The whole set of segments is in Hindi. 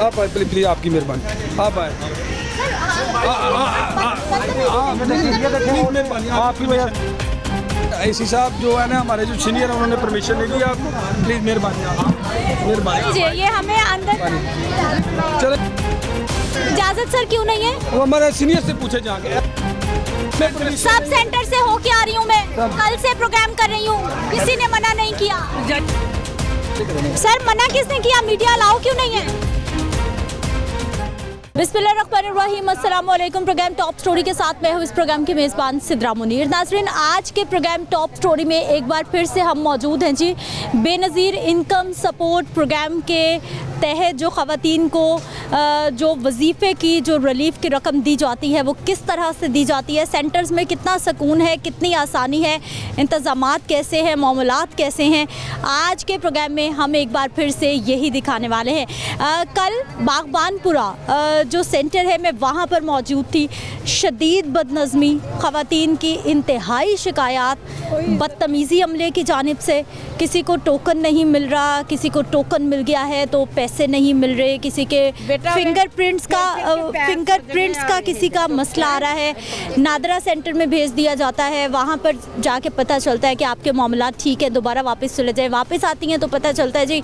आप आए प्लीज, आपकी मेहरबानी, आप आए। आपकी वजह ऐसी साहब जो है ना हमारे जो सीनियर उन्होंने परमिशन नहीं दी आपको, प्लीज मेहरबानी। ये हमें अंदर चलो इजाजत सर क्यों नहीं है? वो हमारे सीनियर से पूछे जाके। सब सेंटर से होके आ रही हूँ मैं, कल से प्रोग्राम कर रही हूँ, किसी ने मना नहीं किया। सर मना किसने किया? मीडिया अलाउ क्यों नहीं है? बिस्मिल्लाहिर्रहमानिर्रहीम, अस्सलाम वालेकुम। प्रोग्राम टॉप स्टोरी के साथ मैं हूँ इस प्रोग्राम की मेज़बान सिद्रा मुनीर। नाज़रीन, आज के प्रोग्राम टॉप स्टोरी में एक बार फिर से हम मौजूद हैं जी बेनज़ीर इनकम सपोर्ट प्रोग्राम के तहत जो ख़वातीन को जो वजीफ़े की जो रिलीफ़ की रकम दी जाती है वो किस तरह से दी जाती है, सेंटर्स में कितना सुकून है, कितनी आसानी है, इंतज़ामात कैसे हैं, मामलात कैसे हैं, आज के प्रोग्राम में हम एक बार फिर से यही दिखाने वाले हैं। कल बागबानपुरा जो सेंटर है मैं वहाँ पर मौजूद थी। शदीद बदनज़मी, ख़वातीन की इंतहाई शिकायत, बदतमीज़ी अमले की जानिब से, किसी को टोकन नहीं मिल रहा, किसी को टोकन मिल गया है तो पैसे नहीं मिल रहे, किसी के फिंगरप्रिंट्स का किसी का मसला आ रहा है, नादरा सेंटर में भेज दिया जाता है, वहाँ पर जाके पता चलता है कि आपके मामला ठीक है, दोबारा वापस चले जाए, वापस आती हैं तो पता चलता है जी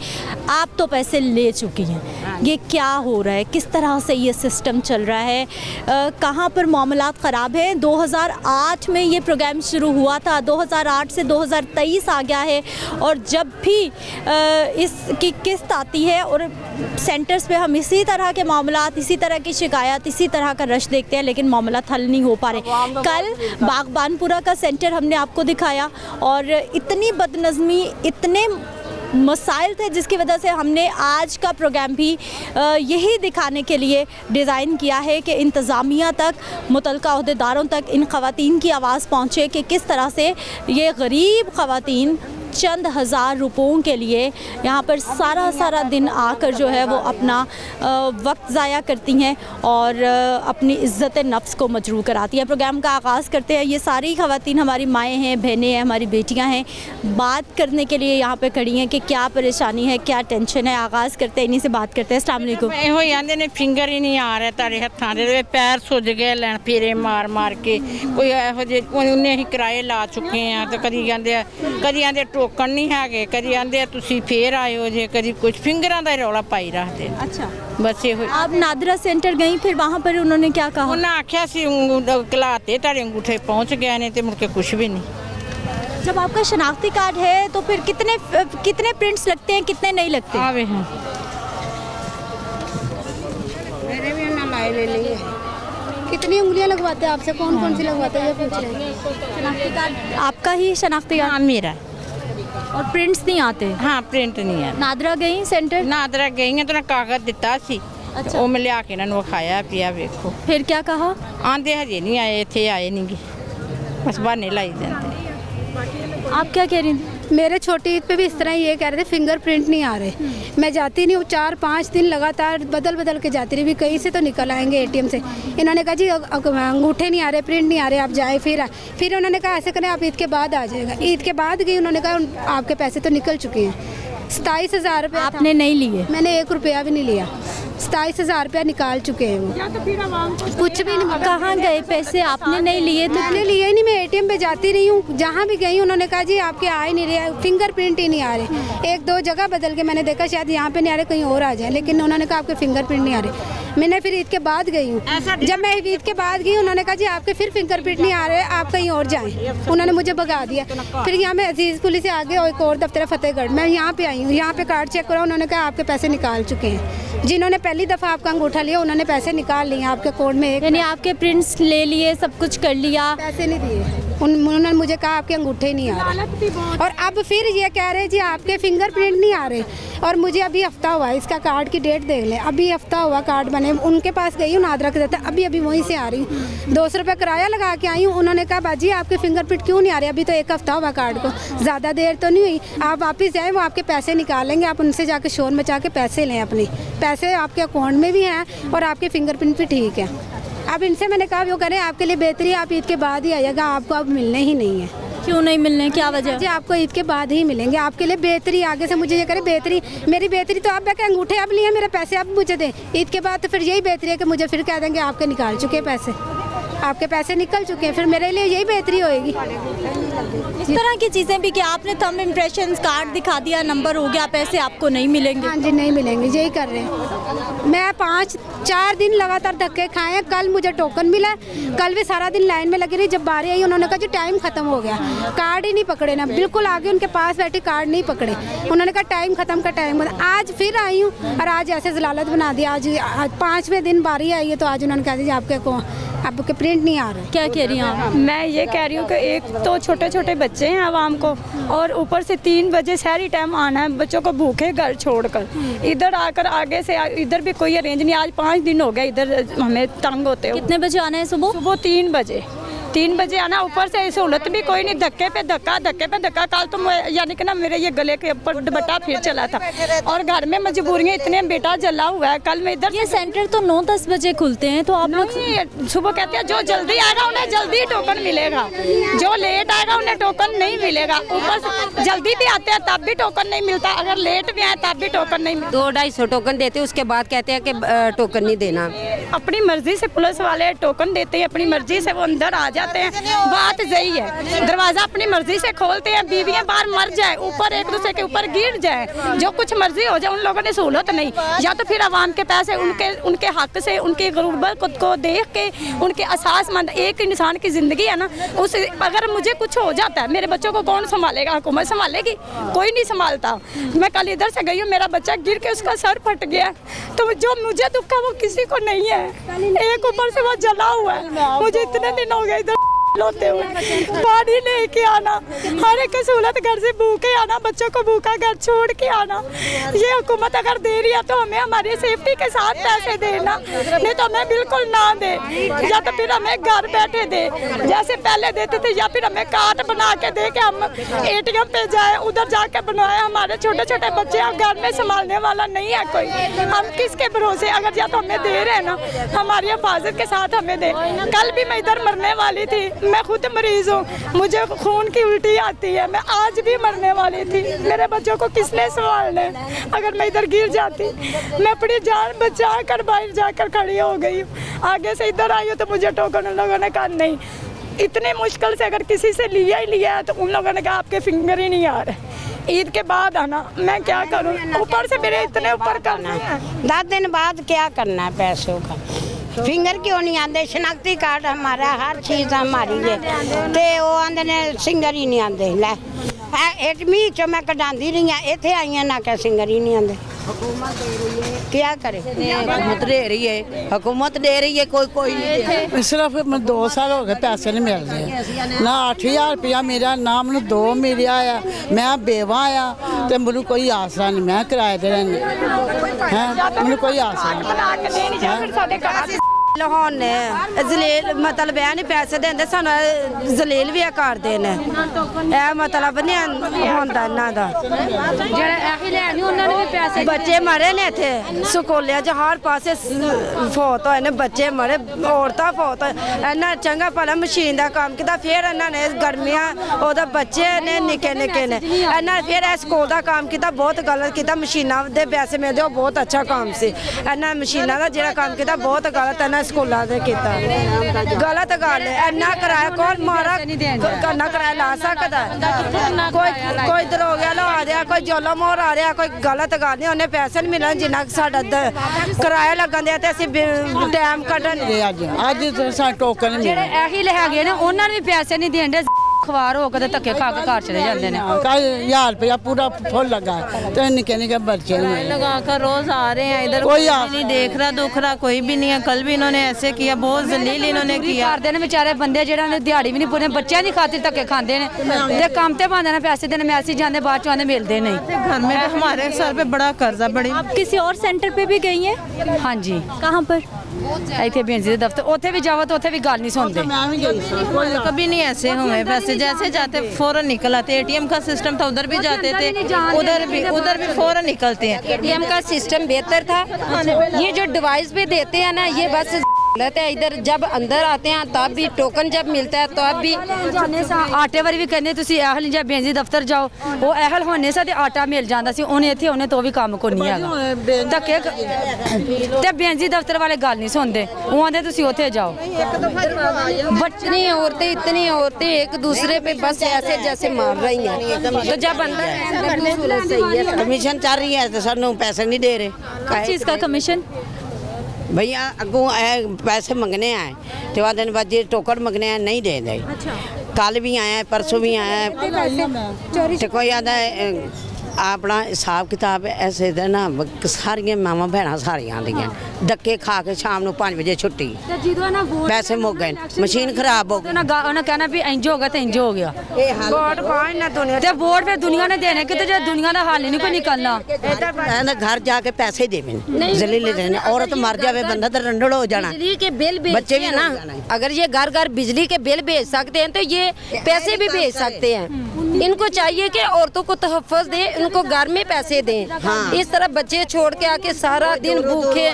आप तो पैसे ले चुकी हैं। ये क्या हो रहा है, किस तरह से ये सिस्टम चल रहा है, कहाँ पर मामलात ख़राब है? 2008 में ये प्रोग्राम शुरू हुआ था, 2008 से 2023 आ गया है और जब भी इसकी किस्त आती है और सेंटर्स पे हम इसी तरह के मामलात, इसी तरह की शिकायत, इसी तरह का रश देखते हैं, लेकिन मामला हल नहीं हो पा रहे। कल बागबानपुरा का सेंटर हमने आपको दिखाया और इतनी बदनज़मी, इतने मसाइल थे जिसकी वजह से हमने आज का प्रोग्राम भी यही दिखाने के लिए डिज़ाइन किया है कि इंतज़ामिया तक, मुतलका अहदेदारों तक इन ख़वातीन की आवाज़ पहुँचे कि किस तरह से ये गरीब ख़वातीन चंद हज़ार रुपयों के लिए यहाँ पर सारा दिन आकर जो है वो अपना वक्त ज़ाया करती हैं और अपनी इज़्ज़त नफ्स को मजरूह कराती हैं। प्रोग्राम का आगाज़ करते हैं। ये सारी ख़वातीन हमारी माएँ हैं, बहनें हैं, हमारी बेटियाँ हैं, बात करने के लिए यहाँ पे खड़ी हैं कि क्या परेशानी है, क्या टेंशन है। आगाज़ करते हैं, इन्हीं से बात करते हैं। अस्सलाम वालेकुम। ਇਹੋ ਹੀ ਆਂਦੇ ਨੇ ਫਿੰਗਰ ਹੀ ਨਹੀਂ ਆ ਰਿਹਾ ਤੁਹਾਡੇ ਹੱਥਾਂ ਦੇ, ਪੈਰ ਸੁੱਜ ਗਏ ਲੈਣ ਫੇਰੇ ਮਾਰ ਕੇ, ਕੋਈ ਇਹੋ ਜਿਹੇ ਉਹਨੇ ਅਸੀਂ ਕਿਰਾਏ ਲਾ ਚੁੱਕੇ ਆ ਤੇ ਕਦੀ ਆਂਦੇ ਟੋਕਨ ਨਹੀਂ ਹੈਗੇ, ਕਦੀ ਆਂਦੇ ਤੁਸੀਂ ਫੇਰ ਆਇਓ ਜੇ, ਕਦੀ ਕੁਝ ਫਿੰਗਰਾਂ ਦਾ ਰੌਲਾ ਪਾਈ ਰੱਖਦੇ। अच्छा, ਬਸ ਇਹੋ आप नादरा सेंटर गई, फिर वहाँ पर उन्होंने क्या कहा? ਉਹਨਾਂ ਆਖਿਆ ਸੀ ਘਲਾਤੇ ਤੁਹਾਡੇ ਅੰਗੂਠੇ ਪਹੁੰਚ ਗਏ ਨੇ ਤੇ ਮੁੜ ਕੇ ਕੁਝ ਵੀ नहीं। जब आपका शनाख्ती कार्ड है तो फिर कितने प्रिंट्स लगते हैं, कितने नहीं लगते? ਆਵੇ ਹਾਂ मेरे भी ना लाए ले लिए। कितनी उंगलियां लगवाते हैं आपसे, कौन कौन सी लगवाते हैं ये पूछ रहे हैं। शनाख्ती कार्ड आपका ही शनाख्ती ਹਾਂ कार्ड ਮੇਰਾ और प्रिंट्स नहीं आते? ਹਾਂ ਪ੍ਰਿੰਟ ਨਹੀਂ ਆ। नादरा गई सेंटर, ਨਾਦਰਾ ਗਈਆਂ ਤਾਂ ਕਾਗਜ਼ ਦਿੱਤਾ ਸੀ, ਅੱਛਾ। ਉਹ ਮੈਂ ਲਿਆ ਕੇ ਇਹਨਾਂ ਨੂੰ ਵਿਖਾਇਆ ਪਿਆ ਵੇਖੋ। फिर क्या कहा? ਆਂਦੇ ਹਜੇ ਨਹੀਂ ਆਏ, ਇੱਥੇ ਆਏ ਨਹੀਂਗੇ, ਬਸ ਬਹਾਨੇ ਲਾਈ ਜਾਂਦੇ। आप क्या कह रही थी? मेरे छोटी ईद पे भी इस तरह ही ये कह रहे थे फिंगरप्रिंट नहीं आ रहे। मैं जाती नहीं हूँ, 4-5 दिन लगातार बदल के जाती रही, भी कहीं से तो निकल आएंगे एटीएम से। इन्होंने कहा जी अंगूठे नहीं आ रहे, प्रिंट नहीं आ रहे, आप जाए। फिर उन्होंने कहा ऐसे करें आप ईद के बाद आ जाएगा। ईद के बाद गई, उन्होंने कहा आपके पैसे तो निकल चुके हैं। 27,000 रुपये आपने नहीं लिए? मैंने 1 रुपया भी नहीं लिया। 27,000 रुपया निकाल चुके हैं वो। कुछ भी नहीं। कहाँ गए पैसे? आपने नहीं लिए? तो मैंने लिए ही नहीं, मैं एटीएम पे जाती रही हूँ, जहाँ भी गई उन्होंने कहा जी आपके आ ही नहीं रहे, फिंगरप्रिंट ही नहीं आ रहे। 1-2 जगह बदल के मैंने देखा शायद यहाँ पे नहीं आ रहे, कहीं और आ जाए, लेकिन उन्होंने कहा आपके फिंगरप्रिंट नहीं आ रहे। मैंने फिर ईद के बाद गई हूँ, जब मैं ईद के बाद गई उन्होंने कहा जी आपके फिर फिंगरप्रिंट नहीं आ रहे, आप कहीं और जाएँ। उन्होंने मुझे भगा दिया। फिर यहाँ मैं अजीज़ पुलिस से आगे और एक और दफ्तर फतेहगढ़, मैं यहाँ पे आई हूँ, यहाँ पे कार्ड चेक करा, उन्होंने कहा आपके पैसे निकाल चुके हैं। जिन्होंने पहली दफ़ा आपका अंगूठा लिया उन्होंने पैसे निकाल लिए आपके अकाउंट में। यानी आपके प्रिंट्स ले लिए, सब कुछ कर लिया, पैसे नहीं दिए। उन्होंने मुझे कहा आपके अंगूठे नहीं आ रहे, और अब फिर ये कह रहे जी आपके फिंगरप्रिंट नहीं आ रहे। और मुझे अभी हफ्ता हुआ है, इसका कार्ड की डेट देख लें, अभी हफ्ता हुआ कार्ड बने। उनके पास गई हूँ नादरा के साथ, अभी वहीं से आ रही हूँ, 200 रुपये किराया लगा के आई हूँ। उन्होंने कहा बाजी आपके फिंगरप्रिंट क्यों नहीं आ रहे, अभी तो 1 हफ्ता हुआ कार्ड को, ज़्यादा देर तो नहीं हुई, आप वापस जाएँ, वो आपके पैसे निकालेंगे, आप उनसे जाके शोर मचा के पैसे लें। अपने पैसे आपके अकाउंट में भी हैं और आपके फिंगरप्रिंट भी ठीक है। अब इनसे मैंने कहा वो करें आपके लिए बेहतरी, आप ईद के बाद ही आइएगा, आपको अब मिलने ही नहीं है। क्यों नहीं मिलने, क्या वजह? जी आपको ईद के बाद ही मिलेंगे, आपके लिए बेहतरी आगे से मुझे ये करे बेहतरी, मेरी बेहतरी तो आप अंगूठे अब लिए, मेरे पैसे अब मुझे दें। ईद के बाद तो फिर यही बेहतरी है कि मुझे फिर कह देंगे आपके निकाल चुके पैसे, आपके पैसे निकल चुके हैं, फिर मेरे लिए यही बेहतरी होएगी। इस तरह की चीज़ें भी कि आपने थंब इम्प्रेशन कार्ड दिखा दिया, नंबर हो गया, पैसे आपको नहीं मिलेंगे। हाँ जी नहीं मिलेंगे, यही कर रहे हैं। मैं 5-4 दिन लगातार धक्के खाए हैं, कल मुझे टोकन मिला, कल भी सारा दिन लाइन में लगी रही, जब बारी आई उन्होंने कहा जी टाइम खत्म हो गया, कार्ड ही नहीं पकड़े ना, बिल्कुल आगे उनके पास बैठी कार्ड नहीं पकड़े, उन्होंने कहा टाइम खत्म का टाइम। आज फिर आई हूँ और आज ऐसे जलालत बना दिया, आज 5वें दिन बारी आई है तो आज उन्होंने कहा दीजिए आपके प्रिंट नहीं आ रहा। क्या कह रही हैं आप? मैं ये कह रही हूँ कि एक तो छोटे छोटे बच्चे हैं आवाम को, और ऊपर से 3 बजे शहरी टाइम आना है, बच्चों को भूखे घर छोड़कर इधर आकर आगे से इधर भी कोई अरेंज नहीं। आज 5 दिन हो गया इधर हमें तंग होते हो। कितने बजे आना है सुबह? सुबह 3 बजे आना, ऊपर से सहूलत भी कोई नहीं, धक्के पे धक्का। कल तो यानी कि ना मेरे ये गले के ऊपर दुपट्टा फिर चला था, और घर में मजबूरियाँ इतने, बेटा जला हुआ है। कल मैं इधर ये सेंटर तो 9-10 बजे खुलते हैं, तो आप लोग सुबह कहते हैं जो जल्दी आएगा उन्हें जल्दी टोकन मिलेगा, जो लेट आएगा उन्हें टोकन नहीं मिलेगा। ऊपर से जल्दी भी आते हैं तब भी टोकन नहीं मिलता, अगर लेट भी आए तब भी टोकन नहीं मिलता। 200-250 टोकन देते, उसके बाद कहते हैं कि टोकन नहीं देना। अपनी मर्जी से पुलिस वाले टोकन देते हैं, अपनी मर्जी से वो अंदर आ जाते हैं। बात यही है, दरवाजा अपनी मर्जी से खोलते हैं, बीवियां बाहर मर जाए, ऊपर एक दूसरे के ऊपर गिर जाए, जो कुछ मर्जी हो जाए, उन लोगों ने सहूलत नहीं। या तो फिर आवाम के पैसे उनके हक से, उनकी गुर्बत को देख के, उनके असासमंद, एक इंसान की जिंदगी है ना, उस अगर मुझे कुछ हो जाता है मेरे बच्चों को कौन संभालेगा? हुकूमत संभालेगी? कोई नहीं संभालता। मैं कल इधर से गई हूँ, मेरा बच्चा गिर के उसका सर फट गया, तो जो मुझे दुख है वो किसी को नहीं है। एक ऊपर से वो जला हुआ है, मुझे इतने दिन हो गए इधर लोते हुए, पानी लेके आना, हर एक सहूलत, घर से भूखे आना, बच्चों को भूखा घर छोड़ के आना। ये हुकूमत अगर दे रही है तो हमें हमारी सेफ्टी के साथ पैसे देना, नहीं तो हमें बिल्कुल ना दे, या तो फिर हमें घर बैठे दे जैसे पहले देते थे, या फिर हमें कार्ड बना के दे के हम ATM पे जाए, उधर जाके बनवाए। हमारे छोटे छोटे बच्चे हैं, घर में संभालने वाला नहीं है कोई, हम किसके भरोसे? अगर या तो हमें दे रहे हैं ना, हमारी हिफाजत के साथ हमें दे। कल भी मैं इधर मरने वाली थी, मैं खुद मरीज हूँ, मुझे खून की उल्टी आती है, मैं आज भी मरने वाली थी। मेरे बच्चों को किसने संभालना? अगर मैं इधर गिर जाती, मैं अपनी जान बचा कर बाहर जाकर खड़ी हो गई हूँ। आगे से इधर आई हूँ तो मुझे टोकन उन लोगों ने कहा नहीं, इतने मुश्किल से अगर किसी से लिया है तो उन लोगों ने कहा आपके फिंगर ही नहीं आ रहे। ईद के बाद आना, मैं क्या करूँ? ऊपर से मेरे इतने ऊपर करना है। 10 दिन बाद क्या करना है पैसों का? फिंगर क्यों नहीं आते? शनाख्ती कार्ड हमारा, हर चीज़ हमारी है, तो वो आंदे ने सिंगर ही नहीं आते। लै 8वीं चो मैं कढ़ांदी रही हाँ, इतने आई ना क्या सिंगर ही नहीं आते? क्या करे? हुकूमत दे रही है, कोई नहीं। सिर्फ 2 साल हो गए पैसे नहीं मिल रहे ना। 8000 रुपया मेरा ना, मैंने 2 मिले आ, मैं बेवा आ, तो मैंने कोई आसरा नहीं, मैं किराए दे रही है, मैंने कोई आसरा। लाहौर ने जलील मतलब है नहीं पैसे देंगे, सानू जलील भी करते हैं, यह मतलब नहीं होता इन्हों का। बच्चे मरे ने इतने स्कूलों च हर पासे फौत होए ने, बच्चे मरे, औरतां फौत होए। इन्हें चंगा भला मशीन का काम किया, फिर इन्होंने गर्मियां ओहदे बच्चे ने निके निके ने, इन्हें फिर स्कूल का काम किया, बहुत गलत किया। मशीनों के पैसे मिलते, वो बहुत अच्छा काम से, इन्हें मशीनों का जो काम किया बहुत गलत इन्हें स्कूलों से किया, गलत गल है। इन्ना किराया कौन मारा करना, किराया ला सकता? कोई दरोगा ला रहा, कोई जोला मोर आ रहा, कोई गलत गल नहीं, उन्हें पैसे नहीं मिलने जिन्ना साडा किराया लगन दिया, असं टाइम कढ़न अज टोकन यही है ने, उन्होंने भी पैसे नहीं देंगे, खवार होकर धक्के खा के घर चले जाते हैं। 1000 रुपया पूरा फुल लगा, तो निके निके बच्चे लगा कर रोज आ रहे हैं इधर, कोई नहीं देख रहा दुख रहा, कोई भी नहीं है। कल भी इन्होंने ऐसे किया, बहुत जलील इन्होंने किया। करते हैं बेचारे बंदे जिन्होंने दिहाड़ी भी नहीं पूरे, बच्चों की खातिर धक्के खाते हैं, काम ते पाते हैं, पैसे देने मैसेज जाते, बाद चुने मिलते नहीं। घर में हमारे सर पे बड़ा कर्जा बड़ी। आप किसी और सेंटर पे भी गई हैं? हाँ जी। कहाँ पर? इतने बेनजी के दफ्तर, उत्थे भी जाओ तो उत्थे भी गल नहीं सुनते। कभी नहीं ऐसे हुए पैसे, जैसे जाते फौरन निकल आते। ATM का सिस्टम था, उधर भी जाते थे, उधर भी फौरन निकलते हैं। ATM का सिस्टम बेहतर था, ये जो डिवाइस भी देते हैं ना, ये बस लेते हैं इधर, जब अंदर आते हैं तब भी टोकन जब मिलता है तब भी आटे वाली भी कहने ਤੁਸੀਂ ਇਹੋ ਜਿਹਾ ਬੇਂਜੀ ਦਫ਼ਤਰ ਜਾਓ, ਉਹ ਇਹੋ ਹੋਣੇ ਸਾਂ ਤੇ ਆਟਾ ਮਿਲ ਜਾਂਦਾ ਸੀ, ਉਹਨੇ ਇੱਥੇ ਉਹਨੇ ਤੋਂ ਵੀ ਕੰਮ ਕੋ ਨਹੀਂ ਹੈਗਾ ਧੱਕੇ ਤੇ ਬੇਂਜੀ ਦਫ਼ਤਰ ਵਾਲੇ ਗੱਲ ਨਹੀਂ ਸੁਣਦੇ, ਉਹ ਆਂਦੇ ਤੁਸੀਂ ਉੱਥੇ ਜਾਓ। इतनी औरतें एक दूसरे पे बस ऐसे जैसे मार रही हैं, तो जब अंदर कमीशन चल रही है तो सानू पैसे नहीं दे रहे। किस चीज़ का कमीशन? भैया अगों पैसे मंगने आए तो बाद दिन बाद टोकन मंगने आए नहीं दे दे। कल भी आया परसों भी आया तो कोई आता अपना हिसाब किताब ऐसे दे ना सारिया मावां भैणां सारियां आंदियां धक्के खा के शाम ਨੂੰ 5 ਵਜੇ ਛੁੱਟੀ, ਪੈਸੇ ਮੁੱਕ ਗਏ, ਮਸ਼ੀਨ ਖਰਾਬ ਹੋ ਗਈ। ਉਹਨਾਂ ਕਹਿਣਾ ਵੀ ਇੰਜ ਹੋ ਗਿਆ ਤੇ ਇੰਜ ਹੋ ਗਿਆ, ਵੋਟ ਪਾਉਣ ਨਾ ਦੁਨੀਆ ਤੇ ਵੋਟ ਫਿਰ ਦੁਨੀਆ ਨੇ ਦੇਣੇ ਕਿਤੇ, ਜੇ ਦੁਨੀਆ ਦਾ ਹੱਲ ਹੀ ਨਹੀਂ ਕੋਈ ਨਿਕਲਣਾ। ਇਹਦਾ ਘਰ ਜਾ ਕੇ ਪੈਸੇ ਦੇਵੇ ਜ਼ਲੀਲੇ ਦੇਣੇ, औरत मर जावे बंदा तो रंडड़ हो जाना। बिजली के बिल बच्चे भी ना, अगर ये घर घर बिजली के बिल भेज सकते हैं तो ये पैसे भी भेज सकते हैं। इनको चाहिए कि औरतों को तहफ़्फ़ुज़ दें, उनको घर में पैसे दें। इस तरह बच्चे छोड़ के आके सारा दिन भूखे,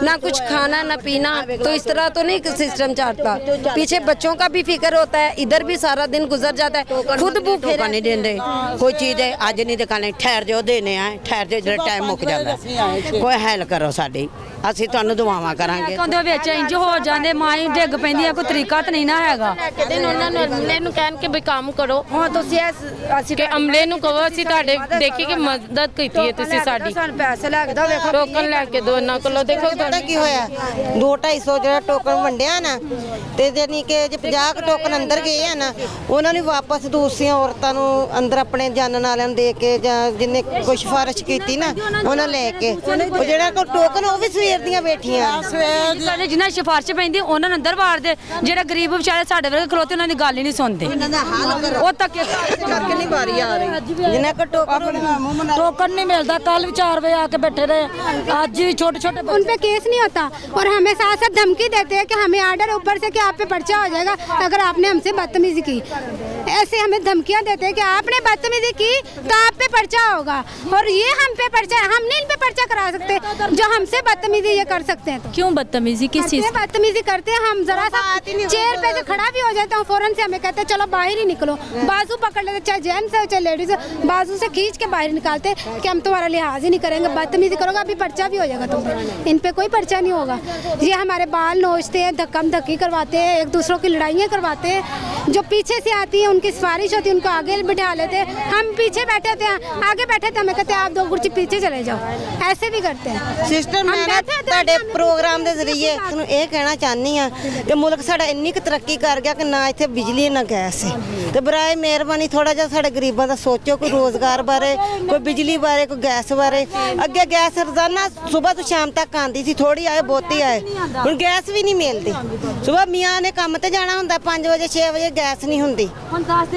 ना कुछ खाना ना पीना, तो इस तरह तो नहीं सिस्टम चलता। पीछे बच्चों का भी फिक्र होता है, इधर भी सारा दिन गुजर जाता है, खुद भूखे नहीं देंगे कोई चीज़ है अज नहीं दिखाने, ठहर जाओ देने आए, ठहर जाओ जो टाइम मुक जाता, कोई हेल्प करो साडी, ਅਸੀਂ ਤੁਹਾਨੂੰ ਦੁਆਵਾਂ ਕਰਾਂਗੇ। ਕਹਿੰਦੇ ਵਿੱਚ ਇੰਜ ਹੋ ਜਾਂਦੇ, ਮਾਈ ਡਿੱਗ ਪੈਂਦੀ ਆ, ਕੋਈ ਤਰੀਕਾ ਤਾਂ ਨਹੀਂ ਨਾ ਹੈਗਾ। ਉਹਨਾਂ ਨੂੰ ਅਮਲੇ ਨੂੰ ਕਹਿਣ ਕਿ ਵੀ ਕੰਮ ਕਰੋ, ਹੁਣ ਤੁਸੀਂ ਅਸੀਂ ਕਿ ਅਮਲੇ ਨੂੰ ਕਹੋ ਅਸੀਂ ਤੁਹਾਡੇ ਦੇਖੀ ਕਿ ਮਦਦ ਕੀਤੀ ਹੈ ਤੁਸੀਂ ਸਾਡੀ, ਸਾਨੂੰ ਪੈਸੇ ਲੱਗਦਾ ਵੇਖੋ ਟੋਕਨ ਲੈ ਕੇ ਦੋ ਇਹਨਾਂ ਕੋਲੋਂ। ਦੇਖੋ ਪਤਾ ਕੀ ਹੋਇਆ 2-250 ਜਿਹੜਾ ਟੋਕਨ ਵੰਡਿਆ ਨਾ, ਤੇ ਜਾਨੀ ਕਿ ਜੇ 50 ਟੋਕਨ ਅੰਦਰ ਗਏ ਆ ਨਾ, ਉਹਨਾਂ ਨੂੰ ਵਾਪਸ ਦੂਸਰੀਆਂ ਔਰਤਾਂ ਨੂੰ ਅੰਦਰ ਆਪਣੇ ਜਾਣਨ ਵਾਲਿਆਂ ਨੂੰ ਦੇ ਕੇ, ਜਾਂ ਜਿੰਨੇ ਕੋਈ ਸਿਫਾਰਿਸ਼ ਕੀਤੀ ਨਾ ਉਹਨਾਂ ਲੈ ਕੇ, ਉਹ ਜਿਹੜਾ ਕੋ ਟੋਕਨ ਉਹ ਵੀ ਸਵੇਰ ਦੀਆਂ ਬੈਠੀਆਂ ਸਾਡੇ ਜਿਨ੍ਹਾਂ ਸਿਫਾਰਿਸ਼ ਪੈਂਦੀ ਉਹਨਾਂ ਨੂੰ ਅੰਦਰ ਵਾੜ ਦੇ, ਜਿਹੜੇ ਗਰੀਬ ਵਿਚਾਰੇ ਸਾਡੇ ਵਰਗੇ ਖਲੋਤੇ ਉਹਨਾਂ ਦੀ ਗੱਲ ਹੀ ਨਹੀਂ ਸੁਣਦੇ, ਉਹ ਧੱਕੇ ਕਰਕੇ ਨਹੀਂ ਬਾਰੀ ਆ ਰਹੀ ਜਿੰਨਾ ਕੋ टोकन नहीं मिलता। कल भी 4 बजे आके बैठे रहे, आज भी छोटे छोटे उन पे केस नहीं होता, और हमें साथ साथ धमकी देते हैं कि हमें आर्डर ऊपर से कि आप पे पर्चा हो जाएगा अगर आपने हमसे बदतमीजी की। ऐसे हमें धमकियां देते हैं कि आपने बदतमीजी की तो आप पे पर्चा होगा, और ये हम पे पर्चा, हम नहीं इन पे पर्चा करा सकते जो हमसे बदतमीजी ये कर सकते हैं। तो क्यों बदतमीजी, किस चीज़? बदतमीजी करते हैं हम, जरा सा चेयर पे से खड़ा भी हो जाते हैं फौरन से हमें कहते हैं चलो बाहर ही निकलो, बाजू पकड़ लेते, चाहे जेंट्स है चाहे लेडीज है, बाजू से खींच के बाहर निकालते कि हम तुम्हारा लिहाज ही नहीं करेंगे, बदतमीजी करोगे अभी पर्चा भी हो जाएगा तुम पे। इन पे कोई पर्चा नहीं होगा। ये हमारे बाल नोचते हैं, धक्कम धक्की करवाते हैं, एक दूसरों की लड़ाइयाँ करवाते हैं, जो पीछे से आती है उनकी सिफारिश होती है उनको आगे बिठा लेते हैं, हम पीछे बैठे होते हैं, आगे बैठे थे हमें कहते हैं आप 2 कुर्सी पीछे चले जाओ, ऐसे भी करते हैं ਸਿਸਟਮ। ਮੈਂ ਨਾ ਤੁਹਾਡੇ ਪ੍ਰੋਗਰਾਮ ਦੇ ਜ਼ਰੀਏ ਤੁਹਾਨੂੰ ਇਹ ਕਹਿਣਾ ਚਾਹਨੀ ਆ ਕਿ ਮੁਲਕ ਸਾਡਾ ਇੰਨੀ ਕੁ ਤਰੱਕੀ ਕਰ ਗਿਆ ਕਿ ਨਾ ਇੱਥੇ ਬਿਜਲੀ ਨਾ ਗੈਸ ਹੈ, ਤੇ ਬਰਾਏ ਮਿਹਰਬਾਨੀ ਥੋੜਾ ਜਿਹਾ ਸਾਡੇ ਗਰੀਬਾਂ ਦਾ ਸੋਚੋ, ਕੋਈ ਰੋਜ਼ਗਾਰ ਬਾਰੇ, ਕੋਈ ਬਿਜਲੀ ਬਾਰੇ, ਕੋਈ ਗੈਸ ਬਾਰੇ। ਅੱਗੇ ਗੈਸ ਰੋਜ਼ਾਨਾ ਸਵੇਰ ਤੋਂ ਸ਼ਾਮ ਤੱਕ ਆਉਂਦੀ ਸੀ, ਥੋੜੀ ਆਏ ਬਹੁਤੀ ਆਏ, ਹੁਣ ਗੈਸ ਵੀ ਨਹੀਂ ਮਿਲਦੀ। ਸਵੇਰ ਮੀਆਂ ਨੇ ਕੰਮ ਤੇ ਜਾਣਾ ਹੁੰਦਾ 5 ਵਜੇ 6 ਵਜੇ ਗੈਸ ਨਹੀਂ ਹੁੰਦੀ,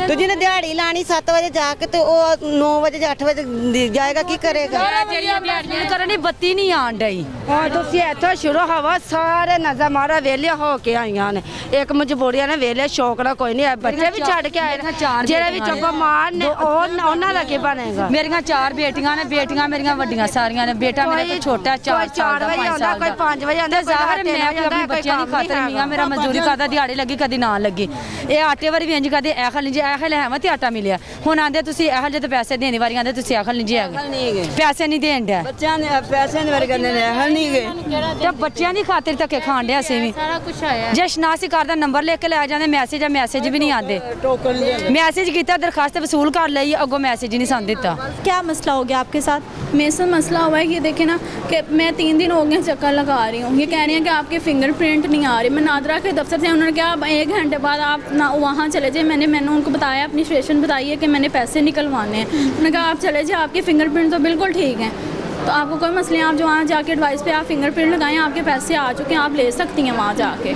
ਤੇ ਜਿਹਨੇ ਦਿਹਾੜੀ ਲਾਣੀ 7 ਵਜੇ ਜਾ ਕੇ ਤੇ ਉਹ 9 ਵਜੇ ਜਾਂ 8 ਵਜੇ ਜਾਏਗਾ, ਕੀ ਕਰੇਗਾ? ਜਿਹੜੀਆਂ ਦਿਹਾੜੀਆਂ ਕਰਨ ਦੀ ਬੱਤੀ ਨਹੀਂ ਆਣ ਡਈ। ਹੁਣ ਤੁਸੀਂ ਇੱਥੋਂ ਸ਼ੁਰੂ ਹਵਾ ਸਾਰੇ ਨਜ਼ਰ ਮਾਰਾ ਵੇਲੇ ਹੋ ਕੇ ਆਈਆਂ ਨੇ, ਇੱਕ ਮਜਬੂਰੀਆਂ ਨੇ ਵੇਲੇ ਸ਼ੌਕ ਨਾਲ ਕੋਈ ਨਹੀਂ, ਬੱਚੇ ਵੀ ਛੱਡ ਕੇ ਆਏ ਨੇ, ਜਿਹੜੇ ਵੀ ਚੁੱਪ ਮਾਰ ਨੇ ਉਹਨਾਂ ਦਾ ਕੀ ਬਣੇਗਾ। ਮੇਰੀਆਂ 4 ਬੇਟੀਆਂ ਨੇ, ਬੇਟੀਆਂ ਮੇਰੀਆਂ ਵੱਡੀਆਂ ਸਾਰੀਆਂ ਨੇ, ਬੇਟਾ ਮੇਰਾ ਕੋਈ ਛੋਟਾ 4 ਸਾਲ ਦਾ, 5 ਸਾਲ ਦਾ, ਕੋਈ 5 ਵਜੇ ਆਉਂਦਾ। ਜ਼ਾਹਰ ਮੈਂ ਆਪਣੇ ਬੱਚਿਆਂ ਦੀ ਖਾਤਰ ਮੀਆਂ ਮੇਰਾ ਮਜ਼ਦੂਰੀ ਕਰਦਾ, ਦਿਹਾੜੀ ਲੱਗੀ ਕਦੀ ਨਾ ਲੱਗੀ, ਇਹ ਆਟੇ ਵਾਰੀ ਵੀ ਇੰਜ ਕਰਦੇ, ਇਹ ਖਲ ਜੀ ਇਹ ਲੈਵਾਂ ਤੇ ਆਟਾ ਮਿਲਿਆ, ਹੁਣ ਆਂਦੇ ਤੁਸੀਂ ਇਹੋ ਜਿਹੇ ਤੇ ਪੈਸੇ ਦੇਣ ਦੀ ਵਾਰੀ ਆਂਦੇ ਤੁਸੀਂ ਇਹ ਖਲ ਜੀ ਹੈਗੇ, ਪੈਸੇ ਨਹੀਂ ਦੇਣ ਡਿਆ, ਬੱਚਿਆਂ ਨੇ ਪੈਸੇ ਦੇ ਵਾਰੀ ਕਹਿੰਦੇ ਨੇ ਹਲ ਨਹੀਂ ਗਏ, ਤੇ ਬੱਚਿਆਂ ਦੀ ਖਾਤਰ ਧੱਕੇ ਖਾਣ ਡਿਆ ਅਸੀਂ ਵੀ। ਸਾਰਾ ਕੁਝ ਆਇਆ, ਜੇ ਸ਼ਨਾਸੀ ਕਰਦਾ ਨੰਬਰ ਲਿਖ ਕੇ ਲੈ ਜਾਂਦੇ, ਮੈਸੇਜ ਆ ਮੈਸੇਜ ਵੀ ਨਹੀਂ ਆਉਂਦੇ, मैसेज किया दरखास्त वसूल कर ली, अगों मैसेज ही नहीं सन दिता। क्या मसला हो गया आपके साथ? मेरे साथ मसला हुआ है कि देखे ना कि मैं 3 दिन हो गए चक्कर लगा रही हूँ, ये कह रही हैं कि आपके फिंगरप्रिंट नहीं आ रही। मैं नादरा के दफ्तर से, उन्होंने कहा 1 घंटे बाद आप ना वहाँ चले जाए। मैंने उनको बताया, अपनी सिचुएशन बताई है कि मैंने पैसे निकलवाने हैं। उन्होंने कहा आप चले जाए, आपके फिंगरप्रिंट तो बिल्कुल ठीक हैं, तो आपको कोई मसले, आप जो वहाँ जाके एडवाइस पे आप फिंगरप्रिंट लगाएं, आपके पैसे आ चुके हैं, आप ले सकती हैं वहाँ जाके।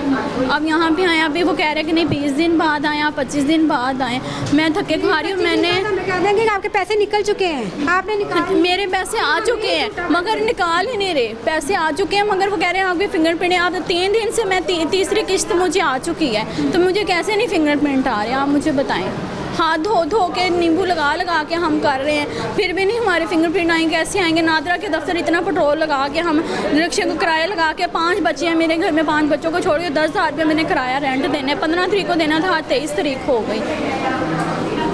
अब यहाँ पे आए, अभी वो कह रहे हैं कि नहीं 20 दिन बाद आएँ, आप 25 दिन बाद आएँ। मैं थके खा रही हूँ, मैंने कह देंगे कि आपके पैसे निकल चुके हैं, आपने निकाल, मेरे पैसे आ चुके हैं मगर निकाल ही नहीं रहे। पैसे आ चुके हैं मगर वो कह रहे हैं आपके फिंगरप्रिंट, आप 3 दिन से मैं तीसरी किश्त मुझे आ चुकी है, तो मुझे कैसे नहीं फिंगरप्रिंट आ रहे, आप मुझे बताएं। हाथ धो धो के नींबू लगा लगा के हम कर रहे हैं, फिर भी नहीं हमारे फिंगरप्रिंट आएंगे। कैसे आएंगे? नादरा के दफ्तर इतना पेट्रोल लगा के, हम रिक्शे को किराया लगा के, 5 बच्चे हैं मेरे घर में, 5 बच्चों को छोड़ के 10,000 रुपये मैंने किराया रेंट देना है। 15 तारीख को देना था, 23 तारीख हो गई,